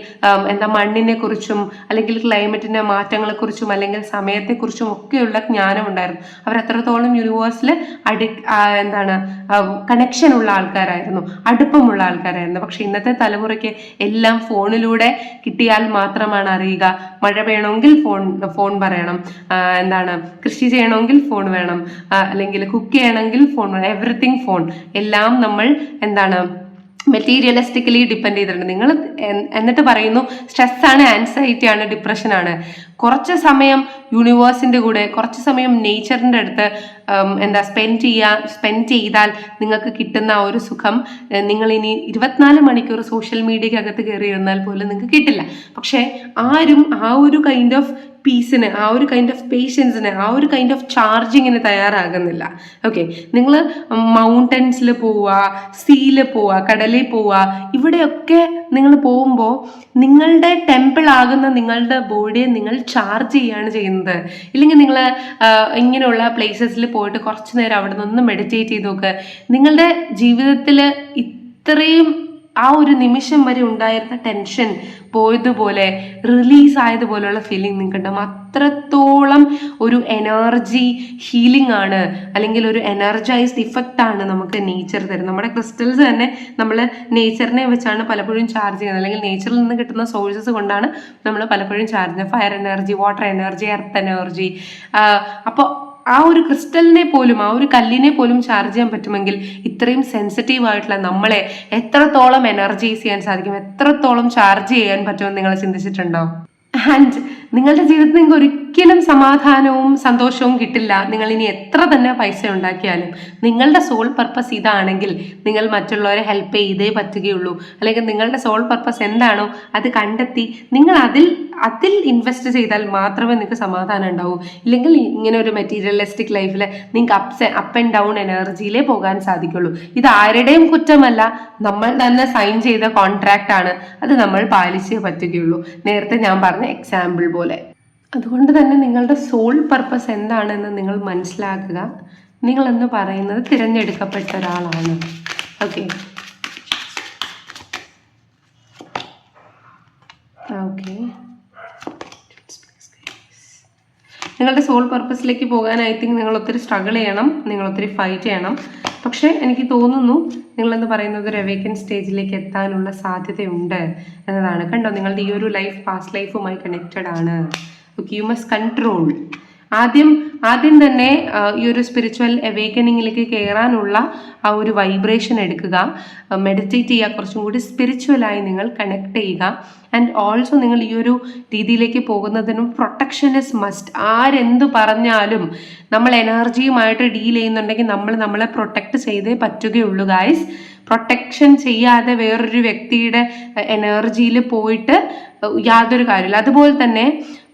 മണ്ണിനെ കുറിച്ചും അല്ലെങ്കിൽ ക്ലൈമറ്റിന്റെ മാറ്റങ്ങളെക്കുറിച്ചും അല്ലെങ്കിൽ സമയത്തെക്കുറിച്ചും ഒക്കെയുള്ള ജ്ഞാനം ഉണ്ടായിരുന്നു. അവർ അത്രത്തോളം യൂണിവേഴ്സിൽ കണക്ഷൻ ഉള്ള ആൾക്കാരായിരുന്നു, അടുപ്പമുള്ള ആൾക്കാരായിരുന്നു. പക്ഷെ ഇന്നത്തെ തലമുറയ്ക്ക് എല്ലാം ഫോണിലൂടെ കിട്ടിയാൽ മാത്രമാണ് അറിയുക. മഴ വേണമെങ്കിൽ ഫോൺ പറയണം, കൃഷി ചെയ്യണമെങ്കിൽ ഫോൺ വേണം, അല്ലെങ്കിൽ കുക്ക് ചെയ്യണമെങ്കിൽ ഫോൺ വേണം, എവറിത്തിങ് ഫോൺ. എല്ലാം നമ്മൾ മെറ്റീരിയലിസ്റ്റിക്കലി ഡിപ്പെൻഡ് ചെയ്തിട്ടുണ്ട്. നിങ്ങൾ എന്നിട്ട് പറയുന്നു സ്ട്രെസ്സാണ്, ആൻസൈറ്റി ആണ്, ഡിപ്രഷൻ ആണ്. കുറച്ച് സമയം യൂണിവേഴ്സിന്റെ കൂടെ, കുറച്ച് സമയം നേച്ചറിന്റെ അടുത്ത് സ്പെൻഡ് ചെയ്താൽ നിങ്ങൾക്ക് കിട്ടുന്ന ആ ഒരു സുഖം നിങ്ങൾ ഇനി 24 മണിക്കൂർ സോഷ്യൽ മീഡിയക്കകത്ത് കയറി ഇരുന്നാൽ പോലും നിങ്ങൾക്ക് കിട്ടില്ല. പക്ഷെ ആരും ആ ഒരു കൈൻഡ് ഓഫ് പീസിന്, ആ ഒരു കൈൻഡ് ഓഫ് പേഷ്യൻസിന്, ആ ഒരു കൈൻഡ് ഓഫ് ചാർജിങ്ങിന് തയ്യാറാകുന്നില്ല. ഓക്കെ, നിങ്ങൾ മൗണ്ടൻസിൽ പോവുക, സീയിൽ പോവുക, കടലിൽ പോവുക, ഇവിടെയൊക്കെ നിങ്ങൾ പോകുമ്പോൾ നിങ്ങളുടെ ടെമ്പിൾ ആകുന്ന നിങ്ങളുടെ ബോഡിയെ നിങ്ങൾ ചാർജ് ചെയ്യാണ് ചെയ്യുന്നത്. ഇല്ലെങ്കിൽ നിങ്ങൾ ഇങ്ങനെയുള്ള പ്ലേസസിൽ പോയിട്ട് കുറച്ച് നേരം അവിടെ നിന്ന് മെഡിറ്റേറ്റ് ചെയ്ത് നോക്കുക. നിങ്ങളുടെ ജീവിതത്തിൽ ഇത്രയും ആ ഒരു നിമിഷം വരെ ഉണ്ടായിരുന്ന ടെൻഷൻ പോയതുപോലെ, റിലീസ് ആയതുപോലെയുള്ള ഫീലിംഗ് നിങ്ങൾക്ക് ഉണ്ടാവും. അത്രത്തോളം ഒരു എനർജി ഹീലിംഗ് ആണ്, അല്ലെങ്കിൽ ഒരു എനർജൈസ്ഡ് ഇഫക്റ്റ് ആണ് നമുക്ക് നേച്ചർ തരുന്നത്. നമ്മുടെ ക്രിസ്റ്റൽസ് തന്നെ നമ്മൾ നേച്ചറിനെ വെച്ചാണ് പലപ്പോഴും ചാർജ് ചെയ്യുന്നത്, അല്ലെങ്കിൽ നേച്ചറിൽ നിന്ന് കിട്ടുന്ന സോഴ്സസ് കൊണ്ടാണ് നമ്മൾ പലപ്പോഴും ചാർജ് ചെയ്യുന്നത്. Fire energy, water energy, earth energy. അപ്പോൾ ആ ഒരു ക്രിസ്റ്റലിനെ പോലും, ആ ഒരു കല്ലിനെ പോലും ചാർജ് ചെയ്യാൻ പറ്റുമെങ്കിൽ ഇത്രയും സെൻസിറ്റീവ് ആയിട്ടുള്ള നമ്മളെ എത്രത്തോളം എനർജൈസ് ചെയ്യാൻ സാധിക്കും, എത്രത്തോളം ചാർജ് ചെയ്യാൻ പറ്റുമെന്ന് നിങ്ങൾ ചിന്തിച്ചിട്ടുണ്ടോ? ആൻഡ് നിങ്ങളുടെ ജീവിതത്തിൽ നിങ്ങൾക്ക് ഒരിക്കലും സമാധാനവും സന്തോഷവും കിട്ടില്ല നിങ്ങൾ ഇനി എത്ര തന്നെ പൈസ ഉണ്ടാക്കിയാലും. നിങ്ങളുടെ സോൾ പർപ്പസ് ഇതാണെങ്കിൽ നിങ്ങൾ മറ്റുള്ളവരെ ഹെൽപ്പ് ചെയ്തേ പറ്റുകയുള്ളൂ. അല്ലെങ്കിൽ നിങ്ങളുടെ സോൾ പർപ്പസ് എന്താണോ അത് കണ്ടെത്തി നിങ്ങൾ അതിൽ ഇൻവെസ്റ്റ് ചെയ്താൽ മാത്രമേ നിങ്ങൾക്ക് സമാധാനം ഉണ്ടാവൂ. ഇല്ലെങ്കിൽ ഇങ്ങനെ ഒരു മെറ്റീരിയലിസ്റ്റിക് ലൈഫിൽ നിങ്ങൾക്ക് അപ്പ് ആൻഡ് ഡൗൺ എനർജിയിലേ പോകാൻ സാധിക്കുള്ളൂ. ഇത് ആരുടെയും കുറ്റമല്ല, നമ്മൾ തന്നെ സൈൻ ചെയ്ത കോൺട്രാക്റ്റ് ആണ്, അത് നമ്മൾ പാലിച്ചേ പറ്റുകയുള്ളൂ. നേരത്തെ ഞാൻ പറഞ്ഞ എക്സാമ്പിൾ പോലെ. അതുകൊണ്ട് തന്നെ നിങ്ങളുടെ സോൾ പർപ്പസ് എന്താണെന്ന് നിങ്ങൾ മനസ്സിലാക്കുക. നിങ്ങളെന്ന് പറയുന്നത് തിരഞ്ഞെടുക്കപ്പെട്ട ഒരാളാണ്. ഓക്കെ, നിങ്ങളുടെ സോൾ പർപ്പസിലേക്ക് പോകാൻ ഐ തിങ്ക് നിങ്ങൾ ഒത്തിരി സ്ട്രഗിൾ ചെയ്യണം, നിങ്ങൾ ഒത്തിരി ഫൈറ്റ് ചെയ്യണം. പക്ഷെ എനിക്ക് തോന്നുന്നു നിങ്ങളെന്ന് പറയുന്നത് ഒരു അവേക്കൻ സ്റ്റേജിലേക്ക് എത്താനുള്ള സാധ്യതയുണ്ട് എന്നതാണ്. കണ്ടോ, നിങ്ങളുടെ ഈ ഒരു ലൈഫ് പാസ്റ്റ് ലൈഫുമായി കണക്റ്റഡ് ആണ്. Okay, you must control. ആദ്യം തന്നെ ഈ ഒരു സ്പിരിച്വൽ അവേക്കനിങ്ങിലേക്ക് കയറാനുള്ള ആ ഒരു വൈബ്രേഷൻ എടുക്കുക, മെഡിറ്റേറ്റ് ചെയ്യുക, കുറച്ചും കൂടി സ്പിരിച്വലായി നിങ്ങൾ കണക്ട് ചെയ്യുക. ആൻഡ് ഓൾസോ നിങ്ങൾ ഈ ഒരു രീതിയിലേക്ക് പോകുന്നതിനും പ്രൊട്ടക്ഷൻ ഇസ് മസ്റ്റ്. ആരെന്ത് പറഞ്ഞാലും നമ്മൾ എനർജിയുമായിട്ട് ഡീൽ ചെയ്യുന്നുണ്ടെങ്കിൽ നമ്മളെ പ്രൊട്ടക്ട് ചെയ്തേ പറ്റുകയുള്ളൂ ഗായ്സ്. പ്രൊട്ടക്ഷൻ ചെയ്യാതെ വേറൊരു വ്യക്തിയുടെ എനർജിയിൽ പോയിട്ട് യാതൊരു കാര്യമില്ല. അതുപോലെ തന്നെ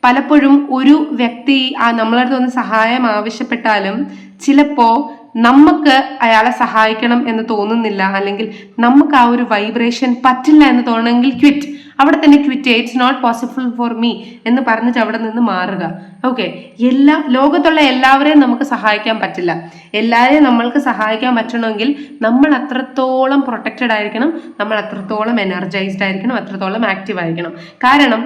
പലപ്പോഴും ഒരു വ്യക്തി നമ്മളടുത്ത് ഒന്ന് സഹായം ആവശ്യപ്പെട്ടാലും ചിലപ്പോൾ നമുക്ക് അയാളെ സഹായിക്കണം എന്ന് തോന്നുന്നില്ല, അല്ലെങ്കിൽ നമുക്ക് ആ ഒരു വൈബ്രേഷൻ പറ്റില്ല എന്ന് തോന്നണമെങ്കിൽ അവിടെ തന്നെ quit. It's not possible for me എന്ന് പറഞ്ഞിട്ട് അവിടെ നിന്ന് മാറുക. ഓക്കെ, ലോകത്തുള്ള എല്ലാവരെയും നമുക്ക് സഹായിക്കാൻ പറ്റില്ല. എല്ലാവരെയും നമ്മൾക്ക് സഹായിക്കാൻ പറ്റണമെങ്കിൽ നമ്മൾ അത്രത്തോളം പ്രൊട്ടക്റ്റഡ് ആയിരിക്കണം, നമ്മൾ അത്രത്തോളം എനർജൈസ്ഡ് ആയിരിക്കണം, അത്രത്തോളം ആക്റ്റീവ് ആയിരിക്കണം. കാരണം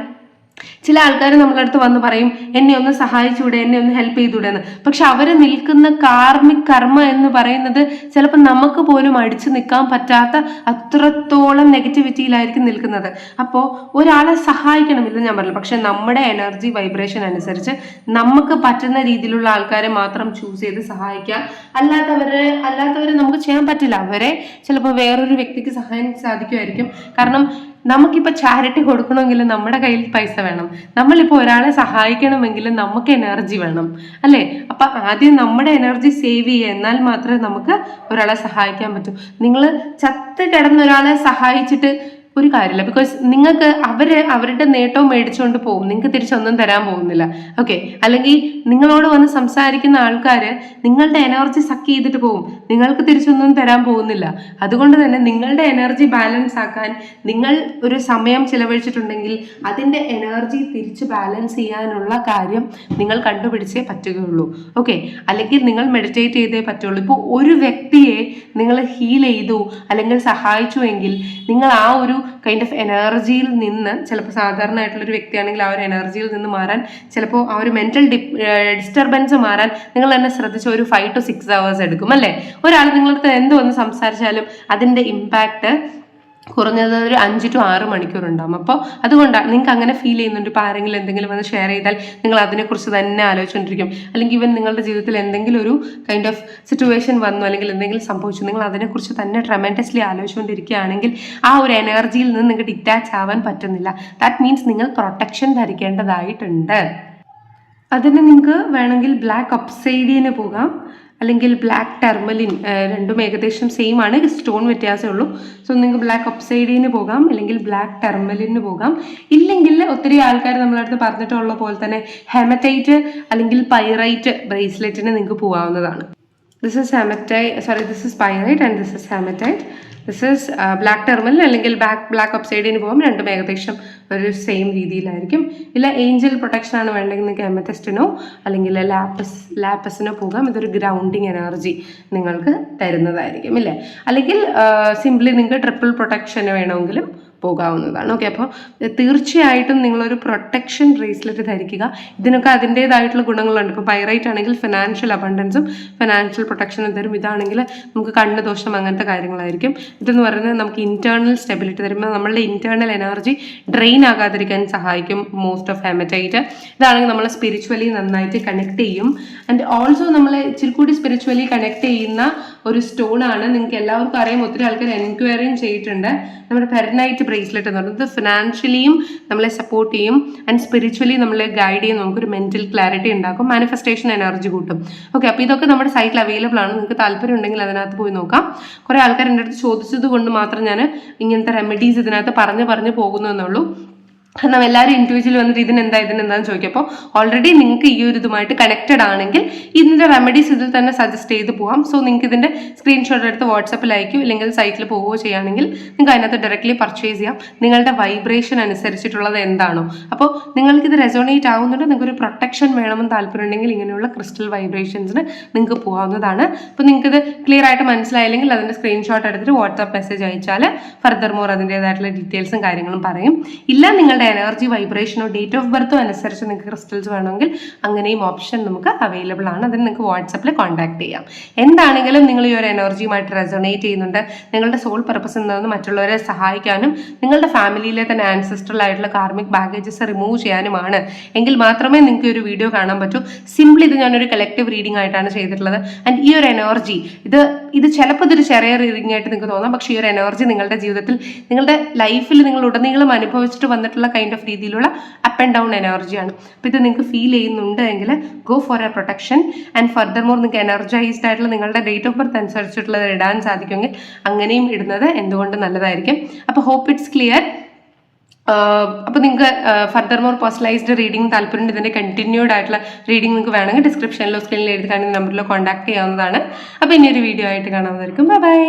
ചില ആൾക്കാർ നമ്മളെ അടുത്ത് വന്ന് പറയും, എന്നെ ഒന്ന് സഹായിച്ചൂടെ, എന്നെ ഒന്ന് ഹെൽപ്പ് ചെയ്തൂടെ എന്ന്. പക്ഷെ അവര് നിൽക്കുന്ന കാർമിക് കർമ്മ എന്ന് പറയുന്നത് ചിലപ്പോൾ നമുക്ക് പോലും അടിച്ചു നിൽക്കാൻ പറ്റാത്ത അത്രത്തോളം നെഗറ്റിവിറ്റിയിലായിരിക്കും നിൽക്കുന്നത്. അപ്പോൾ ഒരാളെ സഹായിക്കണം, ഇത് ഞാൻ പറഞ്ഞു. പക്ഷെ നമ്മുടെ എനർജി വൈബ്രേഷൻ അനുസരിച്ച് നമുക്ക് പറ്റുന്ന രീതിയിലുള്ള ആൾക്കാരെ മാത്രം ചൂസ് ചെയ്ത് സഹായിക്കുക. അല്ലാത്തവരെ നമുക്ക് ചെയ്യാൻ പറ്റില്ല. അവരെ ചിലപ്പോൾ വേറൊരു വ്യക്തിക്ക് സഹായിക്കാൻ സാധിക്കുമായിരിക്കും. കാരണം നമുക്കിപ്പോൾ ചാരിറ്റി കൊടുക്കണമെങ്കിൽ നമ്മുടെ കയ്യിൽ പൈസ വേണം, നമ്മളിപ്പോൾ ഒരാളെ സഹായിക്കണമെങ്കിൽ നമുക്ക് എനർജി വേണം, അല്ലേ? അപ്പം ആദ്യം നമ്മുടെ എനർജി സേവ് ചെയ്യുക, എന്നാൽ മാത്രമേ നമുക്ക് ഒരാളെ സഹായിക്കാൻ പറ്റൂ. നിങ്ങൾ ചത്ത് കിടന്ന ഒരാളെ സഹായിച്ചിട്ട് ഒരു കാര്യമില്ല. ബിക്കോസ് നിങ്ങൾക്ക് അവരുടെ നേട്ടവും മേടിച്ചുകൊണ്ട് പോകും, നിങ്ങൾക്ക് തിരിച്ചൊന്നും തരാൻ പോകുന്നില്ല. ഓക്കെ, അല്ലെങ്കിൽ നിങ്ങളോട് വന്ന് സംസാരിക്കുന്ന ആൾക്കാർ നിങ്ങളുടെ എനർജി സക്ക് ചെയ്തിട്ട് പോകും, നിങ്ങൾക്ക് തിരിച്ചൊന്നും തരാൻ പോകുന്നില്ല. അതുകൊണ്ട് തന്നെ നിങ്ങളുടെ എനർജി ബാലൻസ് ആക്കാൻ നിങ്ങൾ ഒരു സമയം ചിലവഴിച്ചിട്ടുണ്ടെങ്കിൽ അതിൻ്റെ എനർജി തിരിച്ച് ബാലൻസ് ചെയ്യാനുള്ള കാര്യം നിങ്ങൾ കണ്ടുപിടിച്ചേ പറ്റുകയുള്ളൂ. ഓക്കെ, അല്ലെങ്കിൽ നിങ്ങൾ മെഡിറ്റേറ്റ് ചെയ്തേ പറ്റുള്ളൂ. ഇപ്പോൾ ഒരു വ്യക്തിയെ നിങ്ങൾ ഹീൽ ചെയ്തു അല്ലെങ്കിൽ സഹായിച്ചു എങ്കിൽ നിങ്ങൾ ആ ഒരു കൈൻഡ് ഓഫ് എനർജിയിൽ നിന്ന്, ചിലപ്പോൾ സാധാരണയായിട്ടുള്ളൊരു വ്യക്തിയാണെങ്കിൽ ആ ഒരു എനർജിയിൽ നിന്ന് മാറാൻ, ചിലപ്പോൾ ആ ഒരു മെന്റൽ ഡിസ്റ്റർബൻസ് മാറാൻ നിങ്ങൾ തന്നെ ശ്രദ്ധിച്ച ഒരു 5 to 6 hours എടുക്കും അല്ലേ? ഒരാൾ നിങ്ങളടുത്ത് എന്ത് വന്ന് സംസാരിച്ചാലും അതിൻ്റെ ഇമ്പാക്റ്റ് കുറഞ്ഞത് ഒരു 5 to 6 മണിക്കൂർ ഉണ്ടാകും. അപ്പോൾ അതുകൊണ്ടാണ് നിങ്ങൾക്ക് അങ്ങനെ ഫീൽ ചെയ്യുന്നുണ്ട്. ഇപ്പോൾ ആരെങ്കിലും എന്തെങ്കിലും വന്ന് ഷെയർ ചെയ്താൽ നിങ്ങൾ അതിനെക്കുറിച്ച് തന്നെ ആലോചിച്ചുകൊണ്ടിരിക്കും. അല്ലെങ്കിൽ ഇവൻ നിങ്ങളുടെ ജീവിതത്തിൽ എന്തെങ്കിലും ഒരു കൈൻഡ് ഓഫ് സിറ്റുവേഷൻ വന്നു അല്ലെങ്കിൽ എന്തെങ്കിലും സംഭവിച്ചു, നിങ്ങൾ അതിനെക്കുറിച്ച് തന്നെ ട്രെമൻഡസ്ലി ആലോചിച്ചുകൊണ്ടിരിക്കുകയാണെങ്കിൽ ആ ഒരു എനർജിയിൽ നിന്ന് നിങ്ങൾക്ക് ഡിറ്റാച്ച് ആവാൻ പറ്റുന്നില്ല. ദാറ്റ് മീൻസ് നിങ്ങൾ പ്രൊട്ടക്ഷൻ ധരിക്കേണ്ടതായിട്ടുണ്ട്. അതിന് നിങ്ങൾക്ക് വേണമെങ്കിൽ ബ്ലാക്ക് ഒബ്സൈഡിയന് പോകാം, അല്ലെങ്കിൽ ബ്ലാക്ക് ടെർമലിൻ. രണ്ടും ഏകദേശം സെയിം ആണ്, സ്റ്റോൺ വ്യത്യാസമേ ഉള്ളൂ. സോ നിങ്ങൾക്ക് ബ്ലാക്ക് ഒബ്സൈഡിയന് പോകാം, അല്ലെങ്കിൽ ബ്ലാക്ക് ടെർമലിന് പോകാം. ഇല്ലെങ്കിൽ ഒത്തിരി ആൾക്കാർ നമ്മളടുത്ത് പറഞ്ഞിട്ടുള്ള പോലെ തന്നെ ഹെമറ്റൈറ്റ് അല്ലെങ്കിൽ പൈറൈറ്റ് ബ്രേസ്ലെറ്റിന് നിങ്ങൾക്ക് പോകാവുന്നതാണ്. This is pyrite and this is hematite. This is black tourmaline അല്ലെങ്കിൽ ബ്ലാക്ക് ഒബ്സൈഡിന് പോകും. രണ്ടും ഏകദേശം ഒരു സെയിം രീതിയിലായിരിക്കും. ഇല്ല ഏഞ്ചൽ പ്രൊട്ടക്ഷൻ ആണ് വേണ്ടെങ്കിൽ നിങ്ങൾക്ക് എമതെസ്റ്റിനോ അല്ലെങ്കിൽ ലാപ്പസിനോ പോകാം. ഇതൊരു ഗ്രൗണ്ടിങ് എനർജി നിങ്ങൾക്ക് തരുന്നതായിരിക്കും ഇല്ലേ. അല്ലെങ്കിൽ സിംപ്ലി നിങ്ങൾക്ക് ട്രിപ്പിൾ പ്രൊട്ടക്ഷന് വേണമെങ്കിലും പോകാവുന്നതാണ്. ഓക്കെ, അപ്പോൾ തീർച്ചയായിട്ടും നിങ്ങളൊരു പ്രൊട്ടക്ഷൻ ബ്രേസ്ലെറ്റ് ധരിക്കുക. ഇതിനൊക്കെ അതിൻ്റേതായിട്ടുള്ള ഗുണങ്ങളുണ്ട്. ഇപ്പോൾ പൈറൈറ്റ് ആണെങ്കിൽ ഫിനാൻഷ്യൽ അബണ്ടൻസും ഫിനാൻഷ്യൽ പ്രൊട്ടക്ഷനും തരും. ഇതാണെങ്കിൽ നമുക്ക് കണ്ണ് ദോഷം അങ്ങനത്തെ കാര്യങ്ങളായിരിക്കും. ഇതെന്ന് പറയുന്നത് നമുക്ക് ഇന്റേണൽ സ്റ്റെബിലിറ്റി തരുമ്പോൾ നമ്മളുടെ ഇന്റേണൽ എനർജി ഡ്രെയിൻ ആകാതിരിക്കാൻ സഹായിക്കും മോസ്റ്റ് ഓഫ് ഹെമറ്റൈറ്റ്. ഇതാണെങ്കിൽ നമ്മൾ സ്പിരിച്വലി നന്നായിട്ട് കണക്ട് ചെയ്യും. ആൻഡ് ഓൾസോ നമ്മളെ ഇച്ചിരി കൂടി സ്പിരിച്വലി കണക്ട് ചെയ്യുന്ന ഒരു സ്റ്റോൺ ആണ്. നിങ്ങൾക്ക് എല്ലാവർക്കും അറിയാം, ഒത്തിരി ആൾക്കാർ എൻക്വയറിയും ചെയ്തിട്ടുണ്ട്. നമ്മുടെ പെർനൈറ്റ് ബ്രേസ്ലെറ്റ് എന്ന് പറയുന്നത് ഫിനാൻഷ്യലിയും നമ്മളെ സപ്പോർട്ട് ചെയ്യും ആൻഡ് സ്പിരിച്വലി നമ്മളെ ഗൈഡ് ചെയ്യും. നമുക്കൊരു മെന്റൽ ക്ലാരിറ്റി ഉണ്ടാക്കും, മാനിഫെസ്റ്റേഷൻ എനർജി കൂട്ടും. ഓക്കെ, അപ്പോൾ ഇതൊക്കെ നമ്മുടെ സൈറ്റിൽ അവൈലബിൾ ആണ്. നിങ്ങൾക്ക് താല്പര്യം ഉണ്ടെങ്കിൽ അതിനകത്ത് പോയി നോക്കാം. കുറേ ആൾക്കാർ എൻ്റെ അടുത്ത് ചോദിച്ചത് കൊണ്ട് മാത്രം ഞാൻ ഇങ്ങനത്തെ റെമഡീസ് ഇതിനകത്ത് പറഞ്ഞു പോകുന്നു എന്നുള്ളൂ. കാരണം എല്ലാവരും ഇൻഡിവിജ്വൽ വന്നിട്ട് ഇതിനെന്താന്ന് ചോദിക്കും. ഓൾറെഡി നിങ്ങൾക്ക് ഈ ഒരു ഇതുമായിട്ട് കണക്റ്റഡ് ആണെങ്കിൽ ഇതിൻ്റെ റെമഡീസ് ഇതിൽ തന്നെ സജസ്റ്റ് ചെയ്ത് പോകാം. സോ നിങ്ങൾക്ക് ഇതിൻ്റെ സ്ക്രീൻഷോട്ട് എടുത്ത് വാട്സപ്പിൽ അയക്കും, ഇല്ലെങ്കിൽ സൈറ്റിൽ പോവുകയോ ചെയ്യുകയാണെങ്കിൽ നിങ്ങൾക്ക് അതിനകത്ത് ഡയറക്റ്റ്ലി പർച്ചേസ് ചെയ്യാം. നിങ്ങളുടെ വൈബ്രേഷൻ അനുസരിച്ചിട്ടുള്ളത് എന്താണോ, അപ്പോൾ നിങ്ങൾക്കിത് റെസോണേറ്റ് ആവുന്നുണ്ട്, നിങ്ങൾക്കൊരു പ്രൊട്ടക്ഷൻ വേണമെന്ന് താല്പര്യമുണ്ടെങ്കിൽ ഇങ്ങനെയുള്ള ക്രിസ്റ്റൽ വൈബ്രേഷൻസിന് നിങ്ങൾക്ക് പോകാവുന്നതാണ്. അപ്പോൾ നിങ്ങൾക്കിത് ക്ലിയർ ആയിട്ട് മനസ്സിലായില്ലെങ്കിൽ അതിൻ്റെ സ്ക്രീൻഷോട്ട് എടുത്തിട്ട് വാട്സാപ്പ് മെസ്സേജ് അയച്ചാൽ ഫർദർ മോർ അതിൻ്റേതായിട്ടുള്ള ഡീറ്റെയിൽസും കാര്യങ്ങളും പറയും. ഇല്ല നിങ്ങളുടെ എനർജി വൈബ്രേഷനോ ഡേറ്റ് ഓഫ് ബർത്തോ അനുസരിച്ച് നിങ്ങൾക്ക് ക്രിസ്റ്റൽസ് വേണമെങ്കിൽ അങ്ങനെയും ഓപ്ഷൻ നമുക്ക് അവൈലബിൾ ആണ്. അതിന് നിങ്ങൾക്ക് വാട്സപ്പിൽ കോൺടാക്ട് ചെയ്യാം. എന്താണെങ്കിലും നിങ്ങൾ ഈ ഒരു എനർജിയുമായിട്ട് റെസൊണേറ്റ് ചെയ്യുന്നുണ്ട്, നിങ്ങളുടെ സോൾ പർപ്പസ് എന്താണെന്ന് മറ്റുള്ളവരെ സഹായിക്കാനും നിങ്ങളുടെ ഫാമിലിയിലെ തന്നെ ആൻസെസ്ട്രൽ ആയിട്ടുള്ള കാർമിക് ബാഗേജസ് റിമൂവ് ചെയ്യാനുമാണ് എങ്കിൽ മാത്രമേ നിങ്ങൾക്ക് ഒരു വീഡിയോ കാണാൻ പറ്റൂ. സിംപ്ലി ഇത് ഞാനൊരു കളക്റ്റീവ് റീഡിംഗ് ആയിട്ടാണ് ചെയ്തിട്ടുള്ളത്. ആൻഡ് ഈ ഒരു എനർജി ഇത് ചിലപ്പോൾ ഇതൊരു ചെറിയ റീഡിംഗ് ആയിട്ട് നിങ്ങൾക്ക് തോന്നാം, പക്ഷേ ഈ ഒരു എനർജി നിങ്ങളുടെ ജീവിതത്തിൽ നിങ്ങളുടെ ലൈഫിൽ നിങ്ങൾ ഉടനീളം അനുഭവിച്ചിട്ട് വന്നിട്ടുള്ള കൈൻഡ് ഓഫ് രീതിയിലുള്ള അപ്പ് ആൻഡ് ഡൗൺ എനർജിയാണ്. അപ്പോൾ ഇത് നിങ്ങൾക്ക് ഫീൽ ചെയ്യുന്നുണ്ട് എങ്കിൽ go for A protection. And further more നിങ്ങൾക്ക് എനർജൈസ്ഡ് ആയിട്ടുള്ള നിങ്ങളുടെ ഡേറ്റ് ഓഫ് ബർത്ത് അനുസരിച്ചിട്ടുള്ളത് ഇടാൻ സാധിക്കുമെങ്കിൽ അങ്ങനെയും ഇടുന്നത് എന്തുകൊണ്ട് നല്ലതായിരിക്കും. അപ്പോൾ ഹോപ്പ് ഇറ്റ്സ് ക്ലിയർ. അപ്പോൾ നിങ്ങൾക്ക് ഫർദർ മോർ പേഴ്സണലൈസ്ഡ് റീഡിംഗ് താല്പര്യം, ഇതിൻ്റെ കണ്ടിന്യൂഡ് ആയിട്ടുള്ള റീഡിംഗ് നിങ്ങൾക്ക് വേണമെങ്കിൽ ഡിസ്ക്രിപ്ഷനിലോ സ്ക്രീനിൽ എഴുതി കാണുന്ന നമ്പറിലോ കോൺടാക്ട് ചെയ്യാവുന്നതാണ്. അപ്പോൾ ഇനി ഒരു വീഡിയോ ആയിട്ട് കാണാവുന്നതായിരിക്കും. ബൈ.